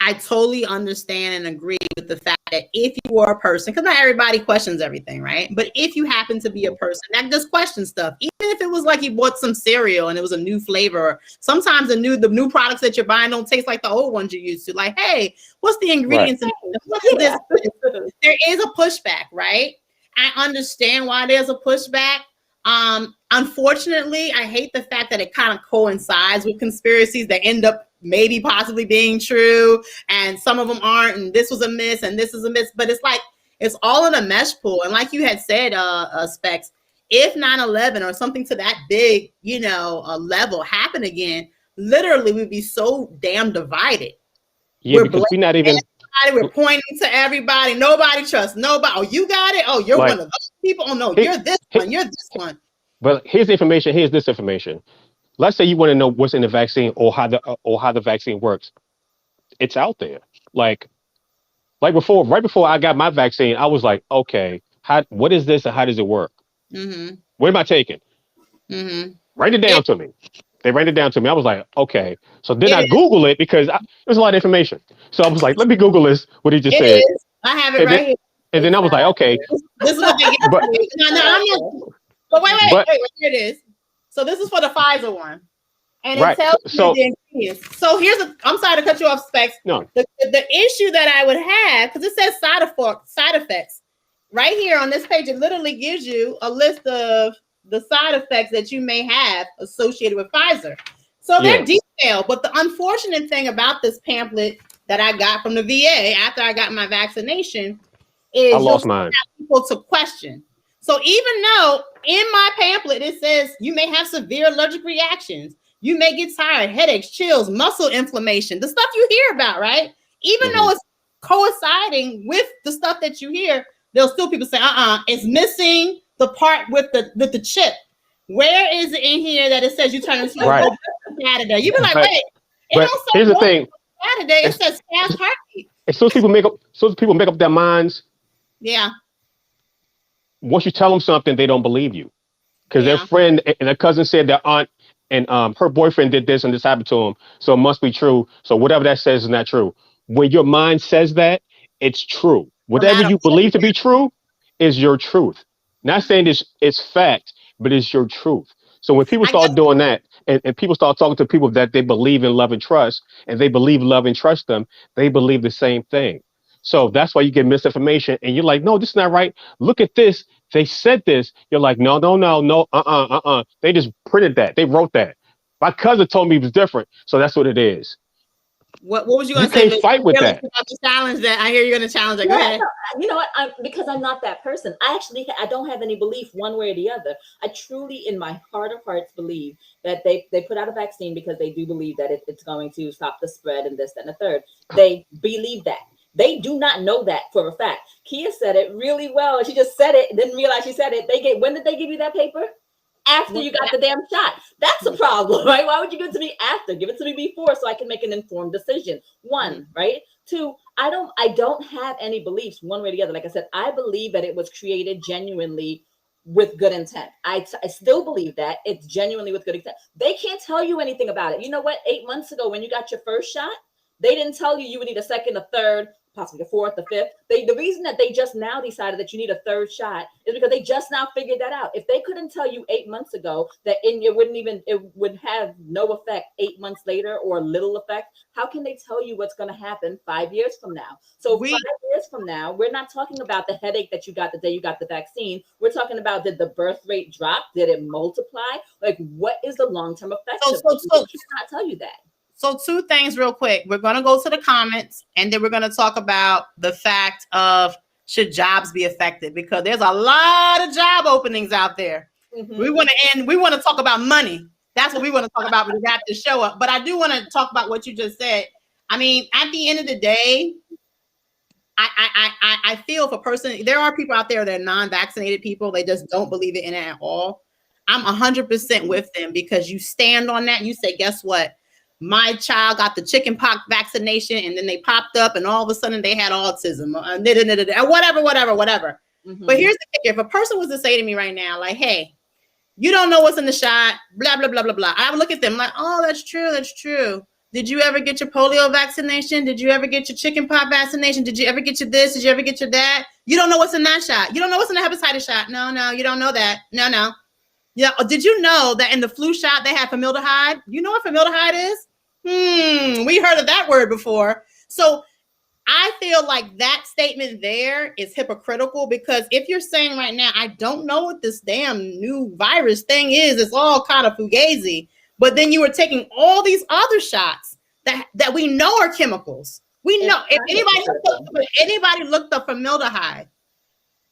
I totally understand and agree with the fact that if you are a person, because not everybody questions everything, right? But if you happen to be a person that just questions stuff, even if it was like you bought some cereal and it was a new flavor, sometimes the new products that you're buying don't taste like the old ones you used to. Like, hey, what's the ingredients in this? What is this? There is a pushback, right? I understand why there's a pushback. Unfortunately, I hate the fact that it kind of coincides with conspiracies that end up maybe possibly being true, and some of them aren't, and this was a miss, and this is a miss. But it's like it's all in a mesh pool. And like you had said, Specs, if 9/11 or something to that big, level happened again, literally we'd be so damn divided. Yeah, because we're not even. We're pointing to everybody. Nobody trusts nobody. Oh, you got it. Oh, you're one of those people. Oh no, you're this one. You're this one. But here's the information. Here's this information. Let's say you want to know what's in the vaccine or how the vaccine works. It's out there. Like right before I got my vaccine, I was like, okay, what is this and how does it work? Mm-hmm. What am I taking? Mm-hmm. Write it down to me. They write it down to me. I was like, okay. So then I Google it because there's a lot of information. So I was like, let me Google this, what he just said. I have it right here. And then I was like, okay. This is what they get. But wait, here it is. So this is for the Pfizer one. And it tells you the ingredients. So I'm sorry to cut you off, Specs. No. The issue that I would have, because it says side effects. Right here on this page, it literally gives you a list of the side effects that you may have associated with Pfizer. So they're detailed. But the unfortunate thing about this pamphlet that I got from the VA after I got my vaccination is I lost mine. People to question. So even though in my pamphlet it says you may have severe allergic reactions, you may get tired, headaches, chills, muscle inflammation, the stuff you hear about, right? Even though it's coinciding with the stuff that you hear, there'll still people say, it's missing the part with the chip. Where is it in here that it says you turn into a Saturday? You be like, wait, here's the thing. Saturday, it says fast heartbeat. And so people make up their minds. Yeah. Once you tell them something, they don't believe you. Because their friend and their cousin said their aunt and her boyfriend did this and this happened to him. So it must be true. So whatever that says is not true. When your mind says that, it's true. Whatever you believe to be true is your truth. Not saying it's fact, but it's your truth. So when people start doing that and people start talking to people that they believe in, love, and trust, and they believe, love, and trust them, they believe the same thing. So that's why you get misinformation and you're like, no, this is not right. Look at this. They said this. You're like, no. They just printed that. They wrote that. My cousin told me it was different. So that's what it is. What was you going to say? You can't fight with that. Challenge that. I hear you're going to challenge it. Go ahead. You know what? Because I'm not that person. I don't have any belief one way or the other. I truly, in my heart of hearts, believe that they put out a vaccine because they do believe that it's going to stop the spread and this, that, and the third. They believe that. They do not know that for a fact. Kia said it really well. She just said it, didn't realize she said it. When did they give you that paper? After you got the damn shot. That's a problem, right? Why would you give it to me after? Give it to me before so I can make an informed decision. One, right? Two, I don't have any beliefs one way or the other. Like I said, I believe that it was created genuinely with good intent. I still believe that it's genuinely with good intent. They can't tell you anything about it. You know what? 8 months ago, when you got your first shot, they didn't tell you would need a second, a third, possibly the fourth, the fifth. The reason that they just now decided that you need a third shot is because they just now figured that out. If they couldn't tell you 8 months ago that it would have no effect 8 months later or little effect, how can they tell you what's going to happen 5 years from now? So 5 years from now, we're not talking about the headache that you got the day you got the vaccine. We're talking about, did the birth rate drop? Did it multiply? Like, what is the long-term effect? So I cannot tell you that. So 2 things real quick. We're going to go to the comments and then we're going to talk about the fact of should jobs be affected, because there's a lot of job openings out there. Mm-hmm. We want to talk about money. That's what we want to talk about when we got to show up. But I do want to talk about what you just said. I mean, at the end of the day, I feel there are people out there that are non-vaccinated people. They just don't believe it in it at all. I'm 100% with them, because you stand on that. You say, guess what? My child got the chickenpox vaccination and then they popped up and all of a sudden they had autism, whatever. Mm-hmm. But here's the kicker. If a person was to say to me right now, like, hey, you don't know what's in the shot, blah, blah, blah, blah, blah. I would look at them like, oh, that's true. Did you ever get your polio vaccination? Did you ever get your chickenpox vaccination? Did you ever get your this? Did you ever get your that? You don't know what's in that shot. You don't know what's in the hepatitis shot. No, you don't know that. No. Yeah. Did you know that in the flu shot they have formaldehyde? You know what formaldehyde is? We heard of that word before. So I feel like that statement there is hypocritical, because if you're saying right now, I don't know what this damn new virus thing is, it's all kind of fugazi, but then you were taking all these other shots that we know are chemicals. We know if anybody looked up formaldehyde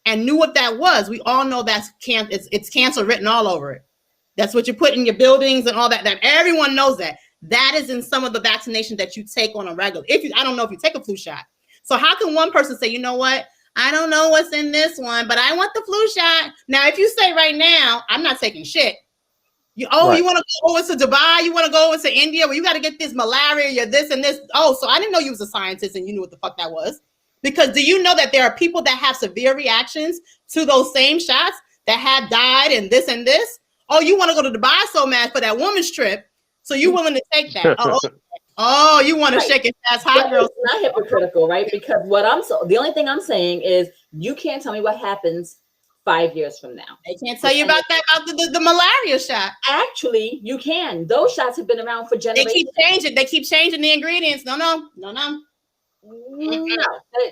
and knew what that was, we all know it's cancer written all over it. That's what you put in your buildings and all that. That everyone knows that. That is in some of the vaccinations that you take on a regular. I don't know if you take a flu shot. So how can one person say, you know what? I don't know what's in this one, but I want the flu shot. Now, if you say right now, I'm not taking shit. You want to go over to Dubai? You want to go over to India? Well, you got to get this malaria, this and this. Oh, so I didn't know you was a scientist and you knew what the fuck that was. Because do you know that there are people that have severe reactions to those same shots that have died and this and this? Oh, you want to go to Dubai so mad for that woman's trip, so you're willing to take that? Oh, you want to shake it fast, hot girl. It's not hypocritical, right? Because the only thing I'm saying is you can't tell me what happens 5 years from now. They can't tell you about the malaria shot. Actually, you can. Those shots have been around for generations. They keep changing the ingredients. No.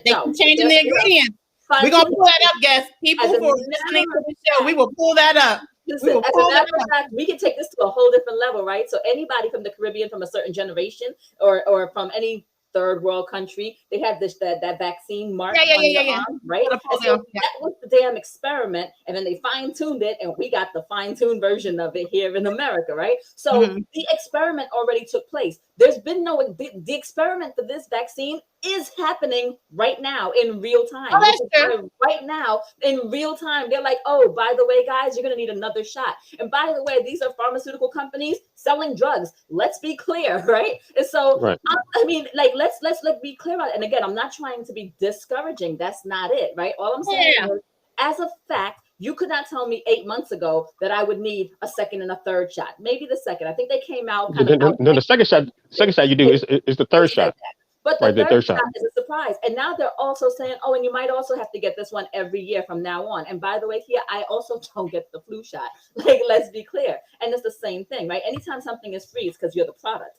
They keep changing the ingredients. We're gonna pull that up, guys. People who are listening to the show, we will pull that up. Listen, as a matter of fact, we can take this to a whole different level, right? So anybody from the Caribbean, from a certain generation, or from any third world country, they have that vaccine mark on your arm, right? So that was the damn experiment, and then they fine-tuned it, and we got the fine-tuned version of it here in America, right? So the experiment already took place. There's been the experiment for this vaccine is happening right now in real time. Oh, that's true. Right now in real time. They're like, oh, by the way, guys, you're going to need another shot. And by the way, these are pharmaceutical companies selling drugs. Let's be clear, right? And so, I mean, like, let's be clear about it. And again, I'm not trying to be discouraging. That's not it, right? All I'm saying is, as a fact, you could not tell me 8 months ago that I would need a second and a third shot. Maybe the second. I think they came out. No, the second shot you do is the third shot. But the third shot is a surprise. And now they're also saying, oh, and you might also have to get this one every year from now on. And by the way, here, I also don't get the flu shot. Like, let's be clear. And it's the same thing, right? Anytime something is free, it's because you're the product.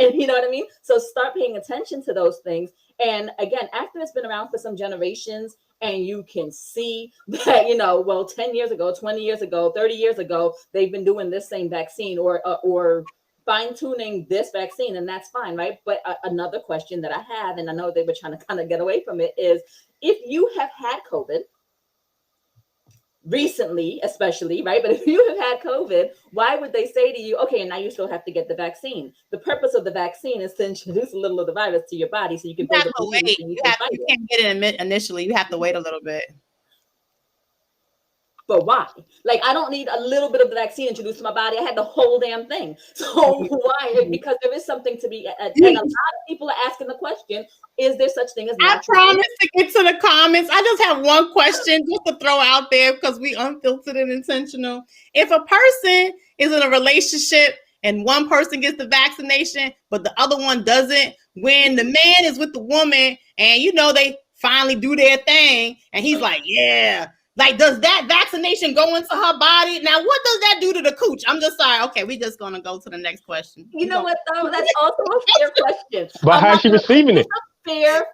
And you know what I mean? So start paying attention to those things. And again, after it's been around for some generations, and you can see that, 10 years ago, 20 years ago, 30 years ago, they've been doing this same vaccine or fine-tuning this vaccine, and that's fine, right? But another question that I have, and I know they were trying to kind of get away from it, is if you have had COVID recently, especially, right? But if you have had COVID, why would they say to you, okay, and now you still have to get the vaccine? The purpose of the vaccine is to introduce a little of the virus to your body so you can build have to wait. You can't get it initially. You have to wait a little bit. But why? Like, I don't need a little bit of the vaccine introduced to my body. I had the whole damn thing. So why? Because there is something to be, and a lot of people are asking the question, is there such thing as natural? I promise to get to the comments. I just have one question just to throw out there because we unfiltered and intentional. If a person is in a relationship and one person gets the vaccination, but the other one doesn't, when the man is with the woman and, they finally do their thing and he's like, yeah. Like, does that vaccination go into her body? Now, what does that do to the cooch? I'm just sorry. Okay, we're just going to go to the next question. You know what, though? That's also a fair question. But how's she receiving it? Fair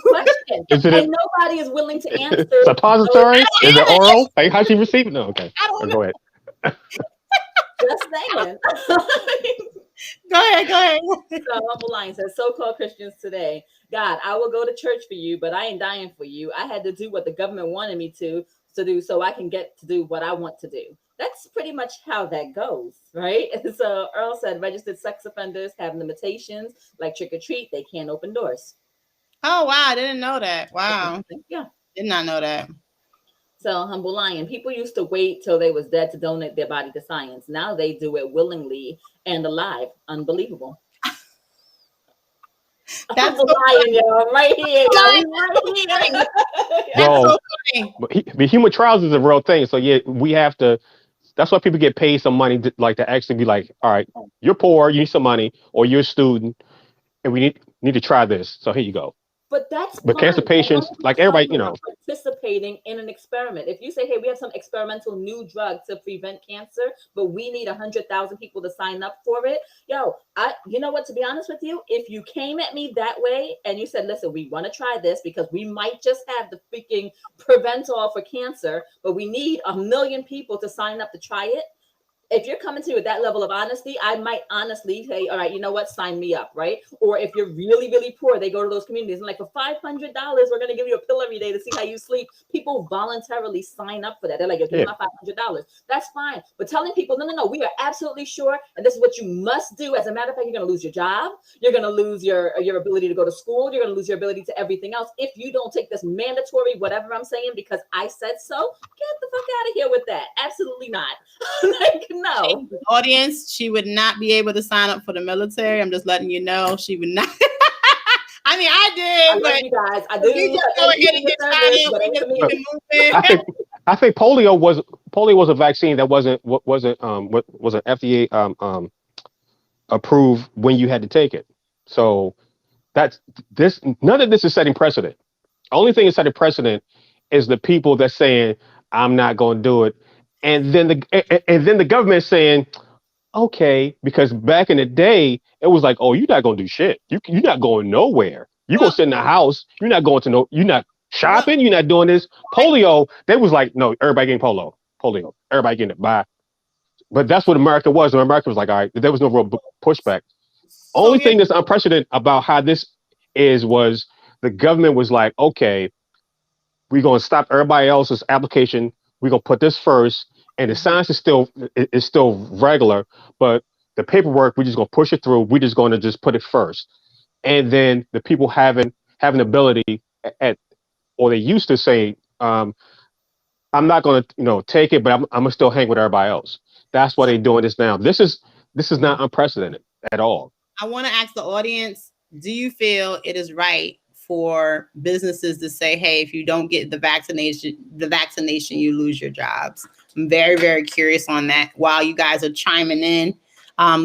question. And nobody is willing to answer. Suppository? Is it oral? Like, how's she receiving it? Okay. Go ahead. Just saying. Go ahead. So Humble Lion says, so-called Christians today, God, I will go to church for you, but I ain't dying for you. I had to do what the government wanted me to do so I can get to do what I want to do. That's pretty much how that goes, right? So Earl said registered sex offenders have limitations like trick or treat. They can't open doors. Oh, wow. I didn't know that. Wow. Yeah. Did not know that. So Humble Lion, people used to wait till they was dead to donate their body to science. Now they do it willingly and alive. Unbelievable. That's so Lion, y'all, right here. So but human trials is a real thing. So yeah, we have to. That's why people get paid some money to actually be like, all right, you're poor, you need some money, or you're a student, and we need to try this. So here you go. But cancer patients, like everybody, participating in an experiment. If you say, hey, we have some experimental new drug to prevent cancer, but we need 100,000 people to sign up for it. You know what, to be honest with you, if you came at me that way and you said, listen, we want to try this because we might just have the freaking prevent all for cancer, but we need 1 million people to sign up to try it. if you're coming to me with that level of honesty, I might honestly say, all right, you know what, sign me up, right? Or if you're really, really poor, they go to those communities and like, for $500, we're going to give you a pill every day to see how you sleep. People voluntarily sign up for that. They're like, give me my $500. That's fine. But telling people, no, we are absolutely sure, and this is what you must do. As a matter of fact, you're going to lose your job. You're going to lose your ability to go to school. You're going to lose your ability to everything else if you don't take this mandatory whatever I'm saying because I said so. Get the fuck out of here with that. Absolutely not. Like, no. Audience, she would not be able to sign up for the military. I'm just letting you know she would not. I mean, I did. I love you guys. I do. You just go ahead and get signed up. We just keep it moving. I think polio was a vaccine that wasn't FDA approved when you had to take it. So that's this. None of this is setting precedent. Only thing is setting precedent is the people that's saying I'm not going to do it, and then the government saying okay, because back in the day it was like, oh, you're not going to do shit. You're not going nowhere. You're going to sit in the house. You're not going to no. You're not shopping. You're not doing this. Polio. They was like, no, everybody getting polio. Everybody getting it. Bye. But that's what America was. And America was like, all right, there was no real pushback. Only thing that's unprecedented about how this was the government was like, okay, we're going to stop everybody else's application. We're going to put this first. And the science is still regular, but the paperwork, we're just going to push it through. We're just going to just put it first. And then the people having ability or they used to say, I'm not going to, take it, but I'm going to still hang with everybody else. That's why they're doing this now. This is not unprecedented at all. I want to ask the audience, do you feel it is right for businesses to say, hey, if you don't get the vaccination, you lose your jobs? I'm very, very curious on that. While you guys are chiming in,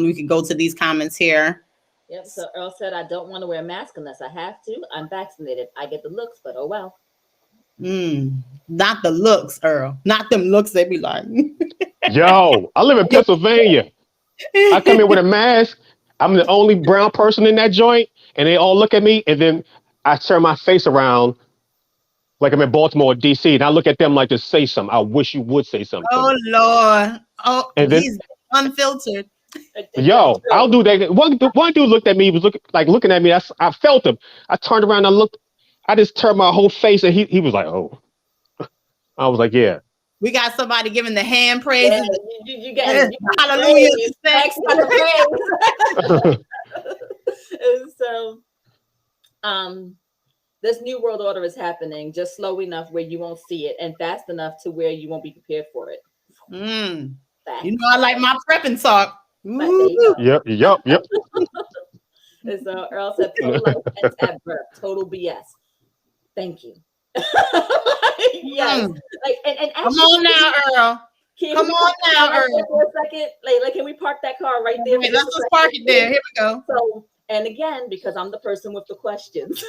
we can go to these comments here. Yep. So Earl said, I don't want to wear a mask unless I have to. I'm vaccinated. I get the looks, but oh well. Not the looks, Earl. Not them looks. They be like, yo, I live in Pennsylvania. I come in with a mask. I'm the only brown person in that joint, and they all look at me, and then I turn my face around like I'm in Baltimore or DC, and I look at them like to say something. I wish you would say something. Oh, Lord. Oh, and he's unfiltered. Yo, I'll do that. One dude looked at me, he was looking at me. I felt him. I turned around, I just turned my whole face, and he was like, oh. I was like, yeah. We got somebody giving the hand praises. Yeah, you got hallelujah. And so, this new world order is happening just slow enough where you won't see it, and fast enough to where you won't be prepared for it. You know, I like my prepping talk. Yep. And so Earl said, pro-life ends at birth. Total BS. Thank you. Yes. Like, and come on now, Earl. Come on now, Earl. For a second. Like, can we park that car right there? Let's just park it there. Here we go. So, and again, because I'm the person with the questions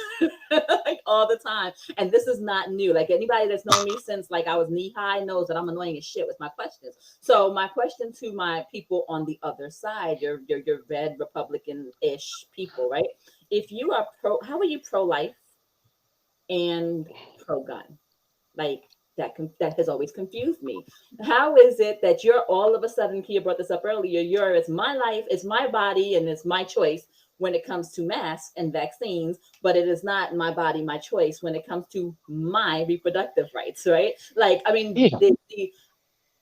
like all the time. And this is not new. Like anybody that's known me since like I was knee high knows that I'm annoying as shit with my questions. So my question to my people on the other side, your red Republican-ish people, right? If you are how are you pro-life and pro-gun? Like that has always confused me. How is it that you're all of a sudden, Kia brought this up earlier, it's my life, it's my body, and it's my choice when it comes to masks and vaccines, but it is not my body, my choice when it comes to my reproductive rights, right? Like, I mean,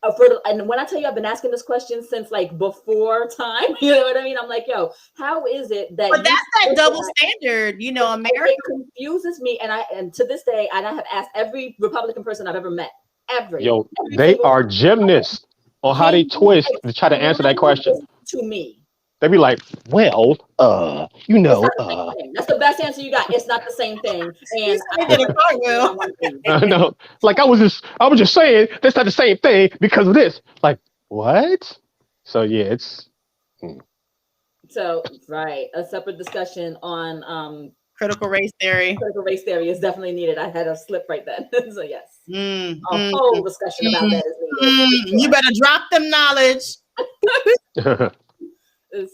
and when I tell you I've been asking this question since like before time, you know what I mean? I'm like, yo, how is it that? But that's that double standard, you know, America. It confuses me, and to this day, I have asked every Republican person I've ever met, every they are gymnasts on how they twist to try to answer that question. To me. They'd be like, well, that's the best answer you got. It's not the same thing. And I know. Like I was just saying that's not the same thing because of this. Like, what? So yeah, it's so right. A separate discussion on critical race theory. Critical race theory is definitely needed. I had a slip right then. So yes. A whole discussion about that is needed. You better drop them knowledge.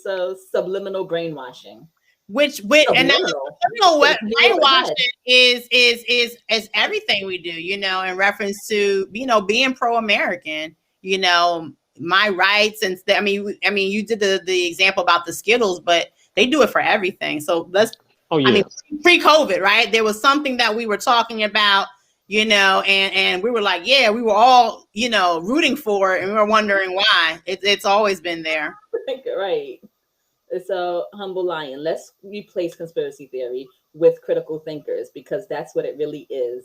So subliminal brainwashing, and that's what brainwashing is everything we do, you know, in reference to, you know, being pro-American, you know, my rights. And I mean, you did the example about the Skittles, but they do it for everything. So Oh I mean, yeah. pre-COVID, right? There was something that we were talking about, and we were like, yeah, we were all, rooting for it, and we were wondering why. It's always been there. Right. So, Humble Lion, let's replace conspiracy theory with critical thinkers, because that's what it really is.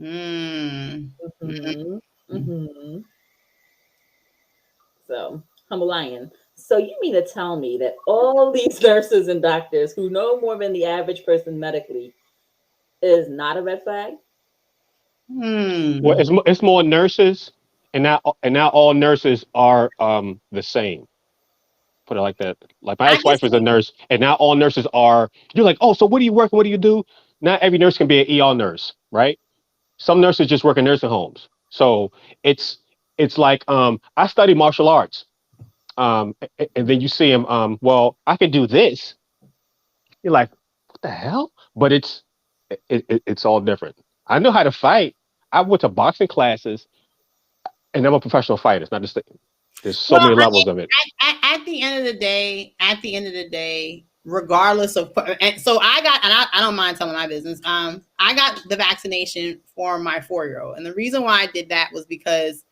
Mm. Mm-hmm. Mm-hmm. So, Humble Lion. So, you mean to tell me that all these nurses and doctors who know more than the average person medically is not a red flag? Well, Hmm. it's more nurses, and now all nurses are the same. Put it like that. Like my I can ex-wife was a see. nurse, and now all nurses are. You're like, oh, so what do you work? What do you do? Not every nurse can be an ER nurse, right? Some nurses just work in nursing homes. So it's it's like I study martial arts, and then you see them. Well, I can do this. You're like, what the hell? But it's all different. I know how to fight. I went to boxing classes, and I'm a professional fighter. It's not just there's so Well, many levels of it. at the end of the day, regardless of, and so I don't mind telling my business. I got the vaccination for my 4-year-old, and the reason why I did that was because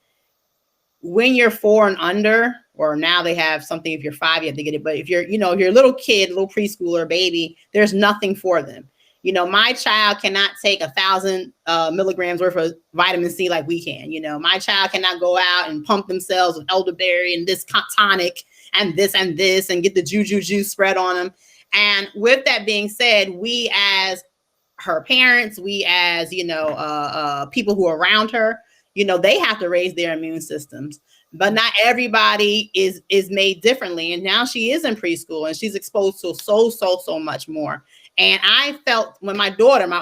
when you're 4 and under, or now they have something, if you're 5, you have to get it. But if you're a little kid, little preschooler, baby, there's nothing for them. My child cannot take 1,000 milligrams worth of vitamin C like we can. My child cannot go out and pump themselves with elderberry and this tonic and this and get the juju juice spread on them. And with that being said, we as her parents, we as people who are around her, they have to raise their immune systems. But not everybody is made differently. And now she is in preschool and she's exposed to so much more. And I felt when my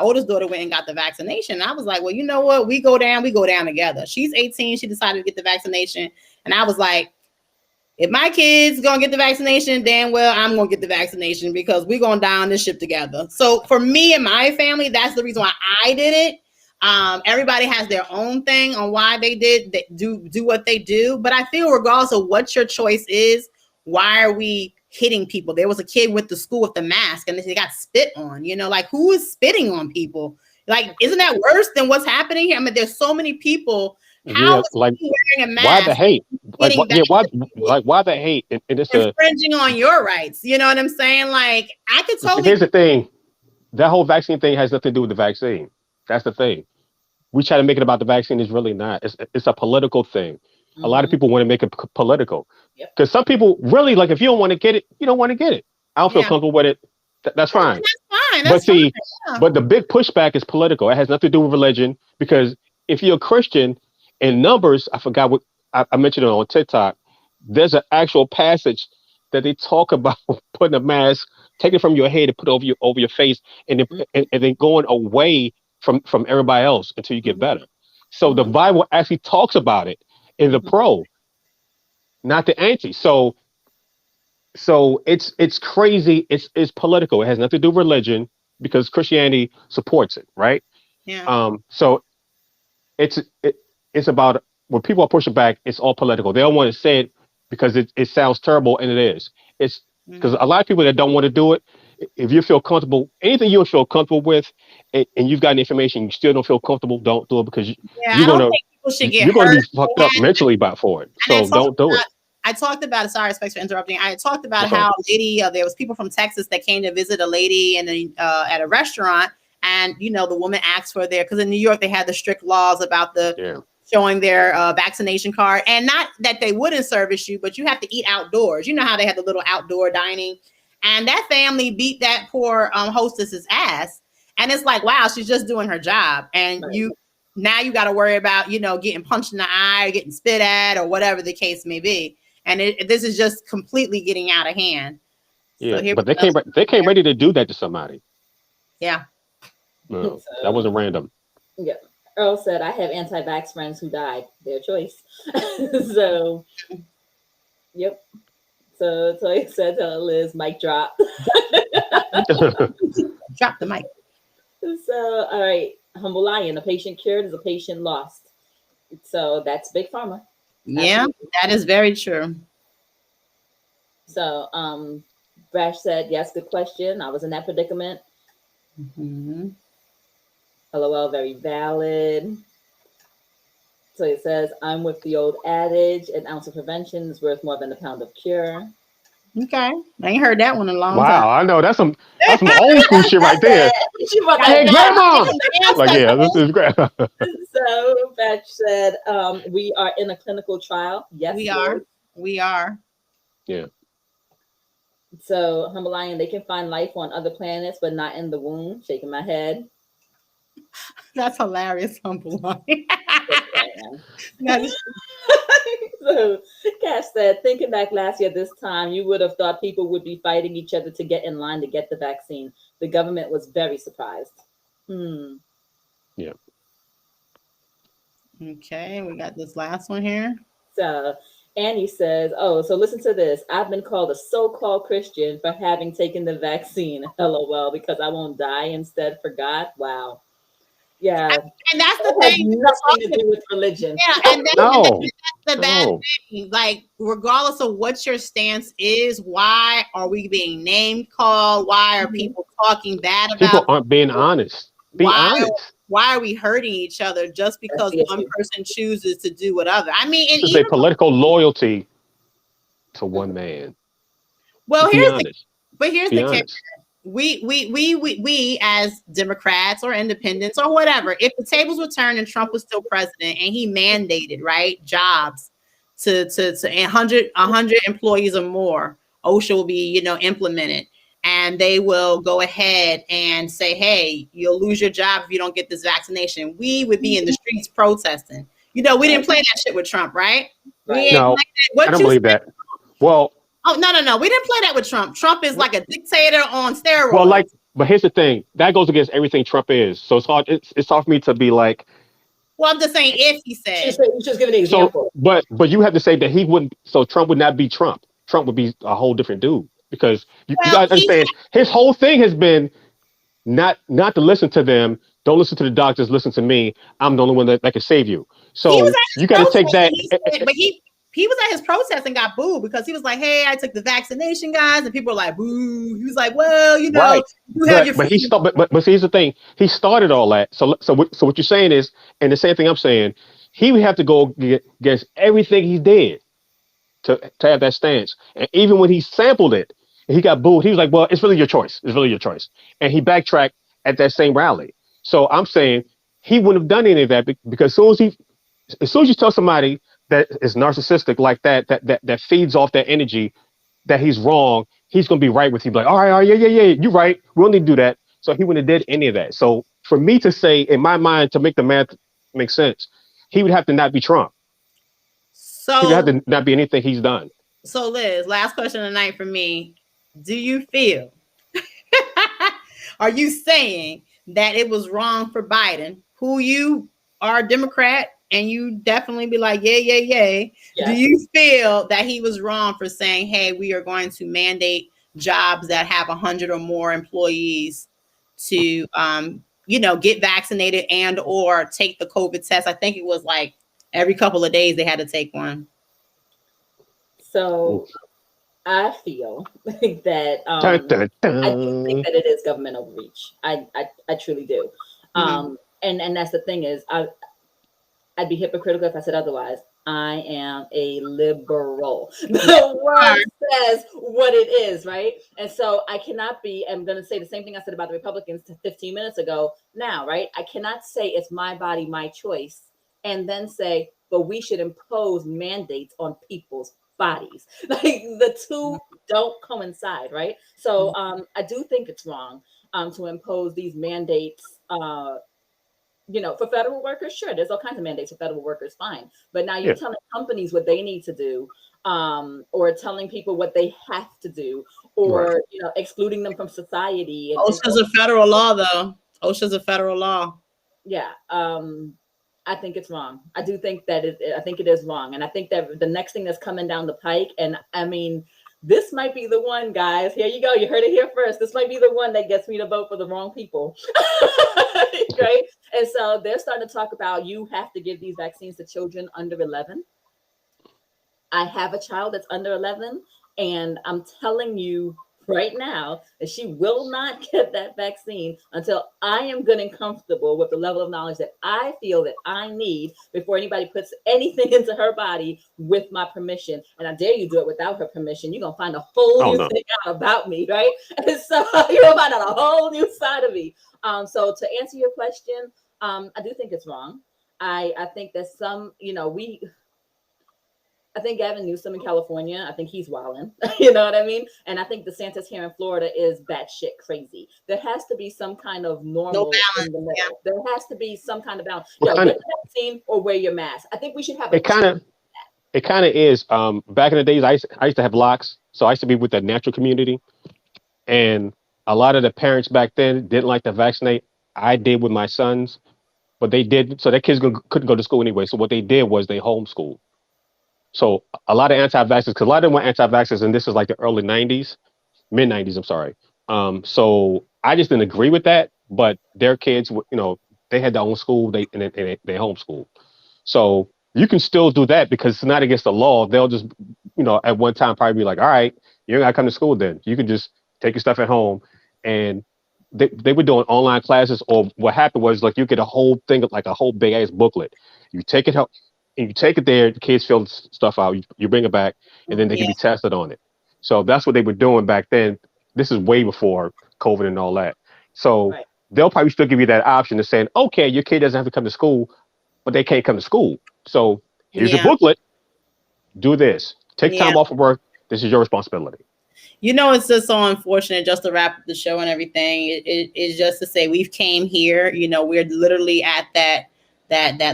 oldest daughter, went and got the vaccination, I was like, well, you know what? We go down together. She's 18. She decided to get the vaccination. And I was like, if my kids gonna get the vaccination, damn well I'm gonna get the vaccination, because we're gonna die on this ship together. So for me and my family, that's the reason why I did it. Everybody has their own thing on why they do what they do, but I feel regardless of what your choice is, why are we hitting people? There was a kid with the school with the mask and they got spit on. Like, who is spitting on people? Like, isn't that worse than what's happening here? I mean, there's so many people. How Yeah, is like he wearing a why the mask hate? Like getting what? Yeah, why the hate? And it's infringing on your rights? You know what I'm saying? Like, I could totally. here's the thing. That whole vaccine thing has nothing to do with the vaccine. That's the thing. We try to make it about the vaccine. It's really not. It's a political thing. A lot of Mm-hmm. people want to make it political, Yep. because some people really, like, if you don't want to get it, you don't want to get it. I don't feel Yeah, comfortable with it. That's fine. that's fine. But That's fine. see, Yeah. but the big pushback is political. It has nothing to do with religion, because if you're a Christian, in Numbers, I forgot what I mentioned it on TikTok. There's an actual passage that they talk about putting a mask, taking it from your head and put it over your face, and then, and then going away from everybody else until you get Mm-hmm. better. So the Mm-hmm. Bible actually talks about it in the Mm-hmm. pro, not the anti. So it's crazy. It's political. It has nothing to do with religion, because Christianity supports it, right? Yeah. So it's it, it's about, when people are pushing back, it's all political. They don't want to say it because it sounds terrible, and it is. It's because a lot of people that don't want to do it, if you feel comfortable, anything you don't feel comfortable with, and you've got information you still don't feel comfortable, don't do it, because Yeah, you're I don't gonna think people should get you're gonna be hurt. fucked up mentally for it. And So don't do it. I talked about, sorry, respects for interrupting. I talked about That's all. how a lady, there was people from Texas that came to visit a lady at a restaurant, and the woman asked for their, because in New York they had the strict laws about the Yeah. showing their vaccination card, and not that they wouldn't service you, but you have to eat outdoors. You know how they had the little outdoor dining, and that family beat that poor hostess's ass, and it's like, wow, she's just doing her job, and Right. now you got to worry about getting punched in the eye, or getting spit at, or whatever the case may be. And this is just completely getting out of hand. So Yeah. here But we go. they came ready to do that to somebody. Yeah. No, that wasn't random. Yeah. Earl said, I have anti-vax friends who died. Their choice. So, yep. So Toy said, tell Liz, mic drop. Drop the mic. So, all right. Humble Lion, a patient cured is a patient lost. So that's Big Pharma. Yeah, that is very true. So, Brash said, yes, good question. I was in that predicament. Mm-hmm. LOL, very valid. So it says, I'm with the old adage, an ounce of prevention is worth more than a pound of cure. Okay, I ain't heard that one in a long time. Wow, I know that's some old school shit right there. She brought Got that Hey, back. grandma! the Like, yeah, this ancestors. is great. So Batch said, we are in a clinical trial. Yes, We Lord. are. We are. Yeah. So Humble Lion, they can find life on other planets, but not in the womb. Shaking my head. That's hilarious, humble line. Just saying. That is So Cash said, thinking back last year this time, you would have thought people would be fighting each other to get in line to get the vaccine. The government was very surprised. Yeah. okay. We got this last one here. So Annie says, oh, so listen to this. I've been called a so-called Christian for having taken the vaccine. LOL, because I won't die instead for God. Wow. Yeah. And that's the It has thing. nothing to do with religion. Yeah, No. that's the bad No. thing. Like, regardless of what your stance is, why are we being name called? Why are people talking bad People about aren't being people? honest. Be Why honest. why are we hurting each other just That's because the one issue. person chooses to do whatever? I mean, and This is a even political loyalty to one man. well, Just be honest. here's Be the catch. honest. We as Democrats or independents or whatever, if the tables were turned and Trump was still president and he mandated right jobs to 100 employees or more, OSHA will be implemented, and they will go ahead and say, hey, you'll lose your job if you don't get this vaccination. We would be in the streets protesting. We didn't play that shit with Trump, right? We Right. ain't No, played that. I What don't you believe that. Well, Oh, no. We didn't play that with Trump. Trump is like a dictator on well, like, steroids. but here's the thing. That goes against everything Trump is. So it's hard for me to be like, Well, I'm just saying if he said. She's just giving an so, example. but you have to say that he wouldn't, so Trump would not be Trump. Trump would be a whole different dude because you Well, guys understand his whole thing has been not to listen to them. Don't listen to the doctors. Listen to me. I'm the only one that can save you. he was So at you his got to take protest that. and he said, but he was at his protest and got booed because he was like, "Hey, I took the vaccination, guys," and people were like, "Boo." He was like, "Well, Right. you have your But he freedom." started. But here's the thing. He started all that. So what you're saying is, and the same thing I'm saying, he would have to go against everything he did to have that stance. And even when he sampled it, and he got booed. He was like, "Well, it's really your choice. It's really your choice." And he backtracked at that same rally. So I'm saying he wouldn't have done any of that because as soon as you tell somebody that is narcissistic like that feeds off that energy that he's wrong, he's gonna be right with you. Like, all right, yeah, you're right. We don't need to do that. So he wouldn't have did any of that. So for me to say, in my mind, to make the math make sense, he would have to not be Trump. He would have So, to not be anything he's done. so Liz, last question of the night for me: do you feel? Are you saying that it was wrong for Biden, who you are a Democrat, and you definitely be like, yeah. Yes. Do you feel that he was wrong for saying, hey, we are going to mandate jobs that have 100 or more employees to, get vaccinated and or take the COVID test? I think it was like every couple of days they had to take one. So I feel that Dun, dun, I do think dun. that it is government overreach. I truly do. And that's the thing is I'd be hypocritical if I said otherwise. I am a liberal. The word says what it is, right? And so I cannot be, I'm going to say the same thing I said about the Republicans 15 minutes ago now, right? I cannot say it's my body, my choice, and then say, but we should impose mandates on people's bodies. Like the two don't coincide, right? So I do think it's wrong to impose these mandates for federal workers, sure, there's all kinds of mandates for federal workers, fine. But now you're Yeah, telling companies what they need to do, or telling people what they have to do, or right. excluding them from society. OSHA's a federal law, though. OSHA's a federal law. Yeah, I think it's wrong. I do think that I think it is wrong, and I think that the next thing that's coming down the pike, and I mean, this might be the one, guys. Here you go. You heard it here first. This might be the one that gets me to vote for the wrong people. Right? And so they're starting to talk about you have to give these vaccines to children under 11. I have a child that's under 11, and I'm telling you right now that she will not get that vaccine until I am good and comfortable with the level of knowledge that I feel that I need before anybody puts anything into her body with my permission. And I dare you do it without her permission. You're going to find a whole Oh new no. thing out about me, right? And so you're going to find out a whole new side of me. So to answer your question, I do think it's wrong. I think that some, I think Gavin Newsom in California, I think he's wilding. You know what I mean? And I think DeSantis here in Florida is batshit crazy. There has to be some kind of No normal in balance. the Yeah. middle. There has to be some kind of balance. What Get kind of the vaccine or wear your mask. I think we should have a it kind of it kind of is. Back in the days, I used to have locks, so I used to be with the natural community, and a lot of the parents back then didn't like to vaccinate. I did with my sons, but they did so their kids couldn't go to school anyway. So what they did was they homeschooled. So a lot of anti-vaxxers, because a lot of them were anti-vaxxers, and this is like the early '90s, mid '90s. I'm sorry. So I just didn't agree with that. But their kids, they had their own school. They homeschool. So you can still do that because it's not against the law. They'll just, at one time probably be like, all right, you're not come to school then. You can just take your stuff at home. And they were doing online classes, or what happened was like you get a whole thing, like a whole big ass booklet. You take it out and you take it there, the kids fill stuff out, you bring it back, and then they can Yeah. be tested on it. So that's what they were doing back then. This is way before COVID and all that. So right. they'll probably still give you that option of saying, okay, your kid doesn't have to come to school, but they can't come to school. So here's your Yeah. booklet. Do this. Take Yeah. time off of work. This is your responsibility. It's just so unfortunate just to wrap up the show and everything. It's just to say we've came here, we're literally at that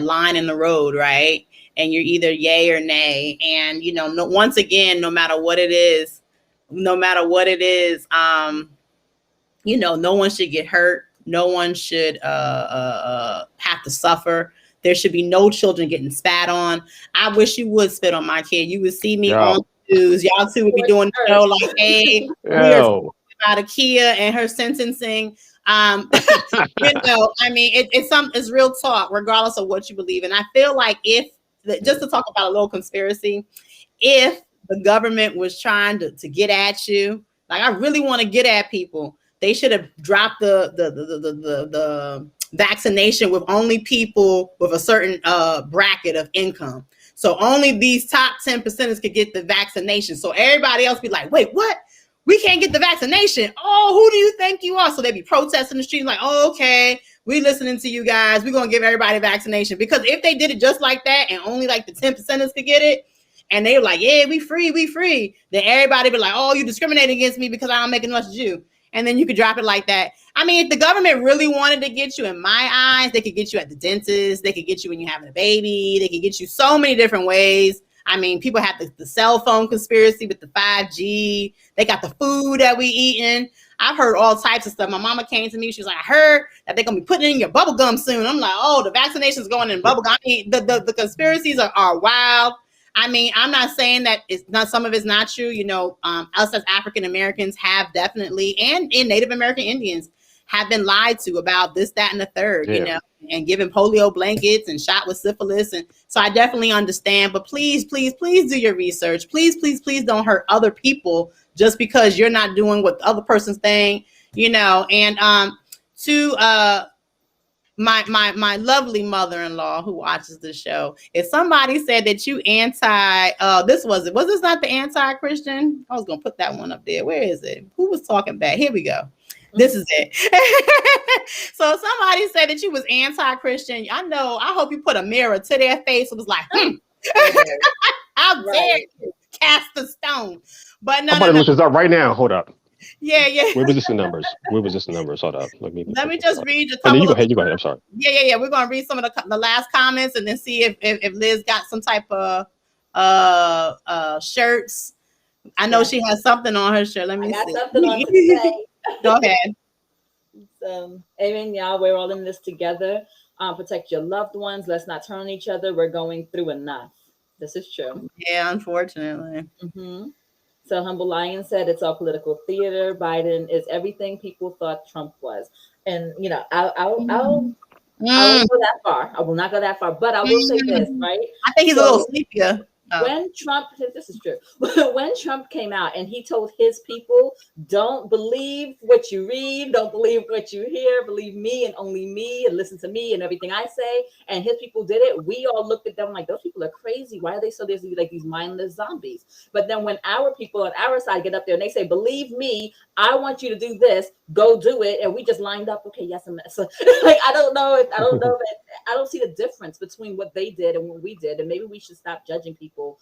line in the road, right? And you're either yay or nay. And, once again, no matter what it is, no one should get hurt. No one should have to suffer. There should be no children getting spat on. I wish you would spit on my kid. You would see me on Yo. the news. Y'all two would be doing the show like, hey, we are Yo. about Akia and her sentencing. I mean, it's real talk, regardless of what you believe. And I feel like just to talk about a little conspiracy, if the government was trying to get at you, like I really want to get at people, they should have dropped the vaccination with only people with a certain bracket of income. So only these top 10% could get the vaccination. So everybody else be like, wait, what? We can't get the vaccination. Oh, who do you think you are? So they be protesting the streets like, oh, okay, we listening to you guys. We're going to give everybody vaccination. Because if they did it just like that and only like the 10% could get it, and they were like, yeah, we free. Then everybody be like, oh, you discriminate against me because I don't make as much as you. And then you could drop it like that. I mean, if the government really wanted to get you, in my eyes, they could get you at the dentist. They could get you when you're having a baby. They could get you so many different ways. I mean, people have the cell phone conspiracy with the 5G. They got the food that we eating. I've heard all types of stuff. My mama came to me. She was like, I heard that they're going to be putting it in your bubble gum soon. I'm like, oh, the vaccination's going in bubble gum. I mean, the conspiracies are wild. I mean, I'm not saying that some of it's not true. Us as African Americans have definitely, and in Native American Indians, have been lied to about this, that, and the third, and given polio blankets and shot with syphilis. And so I definitely understand, but please, please, please do your research. Please, please, please don't hurt other people just because you're not doing what the other person's saying, and to my lovely mother-in-law who watches the show. If somebody said that you was this not the anti-Christian? I was gonna put that one up there. Where is it? Who was talking back? Here we go. This is it. So somebody said that you was anti-Christian. I hope you put a mirror to their face. It was like, how dare you cast a stone? But no, I'm about to look this up right now. Hold up. Yeah. Where was this in numbers? Hold up. Let me just read a couple. You go ahead. I'm sorry. Yeah. We're gonna read some of the last comments and then see if Liz got some type of shirts. I know she has something on her shirt. Let me see. Something on today. Go ahead. Amen, y'all. We're all in this together. Protect your loved ones. Let's not turn on each other. We're going through enough. This is true. Yeah, unfortunately. Mm-hmm. So Humble Lion said it's all political theater. Biden is everything people thought Trump was. And, I won't go that far. I will not go that far. But I will say this, right? I think he's a little sleepier. when Trump, this is true, when Trump came out and he told his people, don't believe what you read, don't believe what you hear, believe me and only me, and listen to me and everything I say. And his people did it. We all looked at them like, those people are crazy. Why are they so busy like these mindless zombies? But then when our people on our side get up there and they say, believe me, I want you to do this, go do it. And we just lined up, okay, yes, I'm so, like, I don't know if I don't see the difference between what they did and what we did. And maybe we should stop judging people,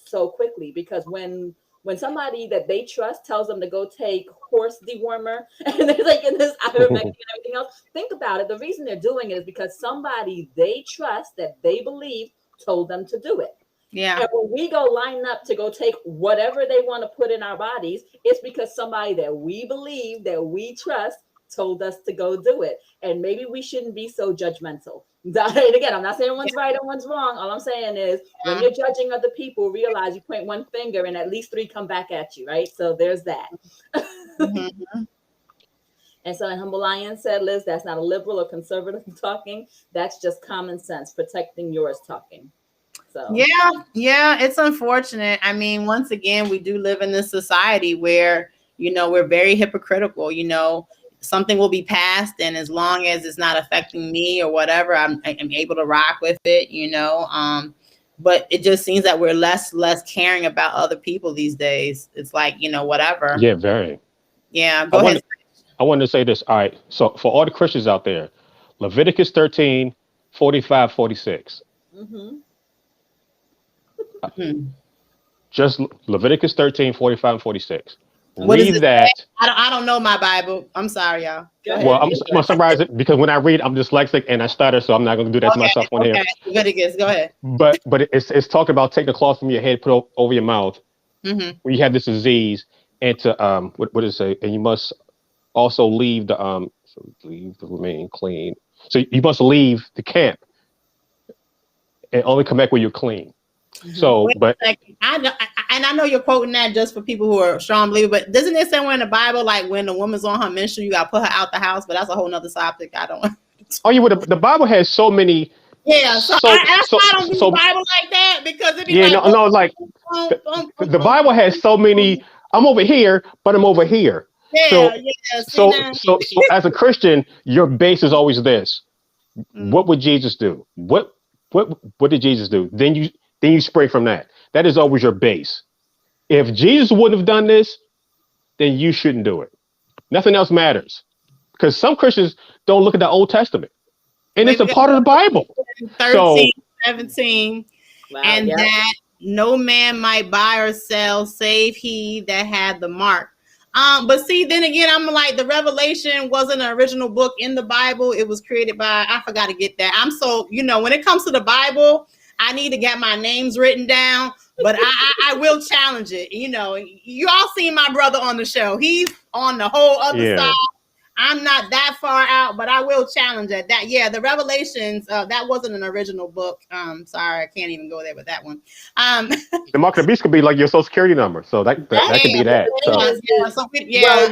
so quickly, because when somebody that they trust tells them to go take horse dewormer and they're like in this ivermectin and everything else, think about it. The reason they're doing it is because somebody they trust that they believe told them to do it. Yeah. And when we go line up to go take whatever they want to put in our bodies, it's because somebody that we believe, that we trust, told us to go do it. And maybe we shouldn't be so judgmental. And again, I'm not saying one's right and one's wrong. All I'm saying is when you're judging other people, realize you point one finger and at least three come back at you, right? So there's that. Mm-hmm. And so Humble Lion said, Liz, that's not a liberal or conservative talking. That's just common sense, protecting yours talking. So yeah, it's unfortunate. I mean, once again, we do live in this society where, we're very hypocritical. Something will be passed, and as long as it's not affecting me or whatever, I'm able to rock with it, but it just seems that we're less caring about other people these days. It's like, whatever. Yeah, very. Yeah, go ahead. I wanted to say this. All right. So for all the Christians out there, Leviticus 13, 45, 46. Mm-hmm. Just Leviticus 13, 45, and 46. What Read that. I don't know my Bible. I'm sorry, y'all. Well, I'm going to summarize it because when I read, I'm dyslexic and I stutter, so I'm not going to do that to myself on here. Leviticus, go ahead. But it's talking about taking a cloth from your head, put it over your mouth when you have this disease, and to what does it say? And you must also leave the remain clean. So you must leave the camp and only come back when you're clean. So, but I know you're quoting that just for people who are strong believers, but doesn't it say somewhere in the Bible, like when the woman's on her menstrual, you got to put her out the house? But that's a whole nother topic. I don't. Oh, the Bible has so many. Yeah, so I don't read the Bible like that because it be the Bible has so many. I'm over here, but I'm over here. Yeah, so as a Christian, your base is always this. What would Jesus do? What did Jesus do? Then you spray from that. That is always your base. If Jesus wouldn't have done this, then you shouldn't do it. Nothing else matters. Because some Christians don't look at the Old Testament. And it's a part of the Bible. 13, 17. Wow, and that no man might buy or sell save he that had the mark. But see, then again, I'm like, the Revelation wasn't an original book in the Bible. It was created by, I forgot to get that. I'm so, when it comes to the Bible, I need to get my names written down, but I will challenge it. You all seen my brother on the show. He's on the whole other side. I'm not that far out, but I will challenge it. The Revelations, that wasn't an original book. Sorry, I can't even go there with that one. The mark of the beast could be like your social security number. So that could be that. Well,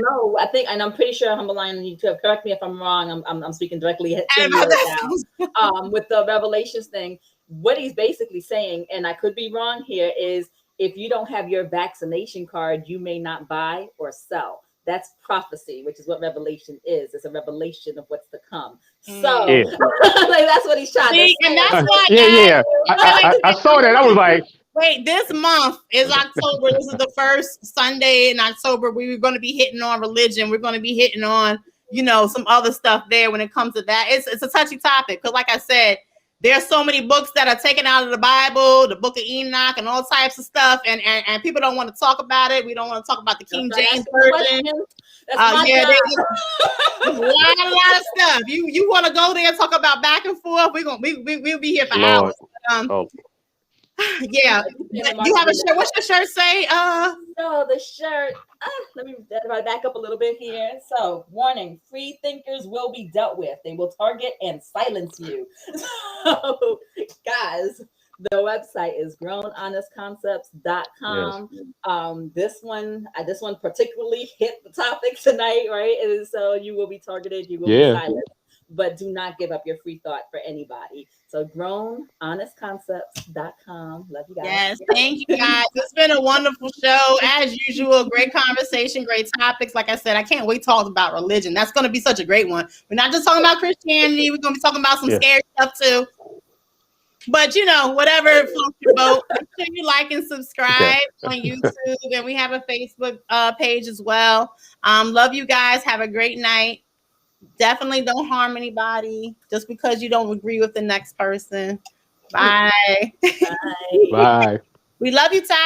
no, I think, and I'm pretty sure Humble Lion, you could correct me if I'm wrong. I'm speaking directly to you right now. With the Revelations thing, what he's basically saying, and I could be wrong here, is if you don't have your vaccination card, you may not buy or sell. That's prophecy, which is what Revelation is. It's a revelation of what's to come. So, like, that's what he's trying to say. And that's why. I saw that. I was like, wait, this month is October. This is the first Sunday in October. We're going to be hitting on religion. We're going to be hitting on, some other stuff there when it comes to that. It's a touchy topic because, like I said, there's so many books that are taken out of the Bible, the Book of Enoch, and all types of stuff, and people don't want to talk about it. We don't want to talk about the King James version. There's a lot of stuff. You want to go there and talk about back and forth? We'll be here for hours. Yeah. You have a shirt. What's your shirt say? So the shirt. Let me back up a little bit here. So, warning: free thinkers will be dealt with. They will target and silence you. So, guys, the website is grownhonestconcepts.com. Yes. This one particularly hit the topic tonight, right? And so you will be targeted. You will be silenced. but do not give up your free thought for anybody. So grownhonestconcepts.com. Love you guys. Yes, thank you guys. It's been a wonderful show. As usual, great conversation, great topics. Like I said, I can't wait to talk about religion. That's going to be such a great one. We're not just talking about Christianity. We're going to be talking about some scary stuff too. But, whatever floats your boat, make sure you like and subscribe on YouTube. And we have a Facebook page as well. Love you guys. Have a great night. Definitely don't harm anybody just because you don't agree with the next person. Bye. Bye. Bye. We love you, Ty.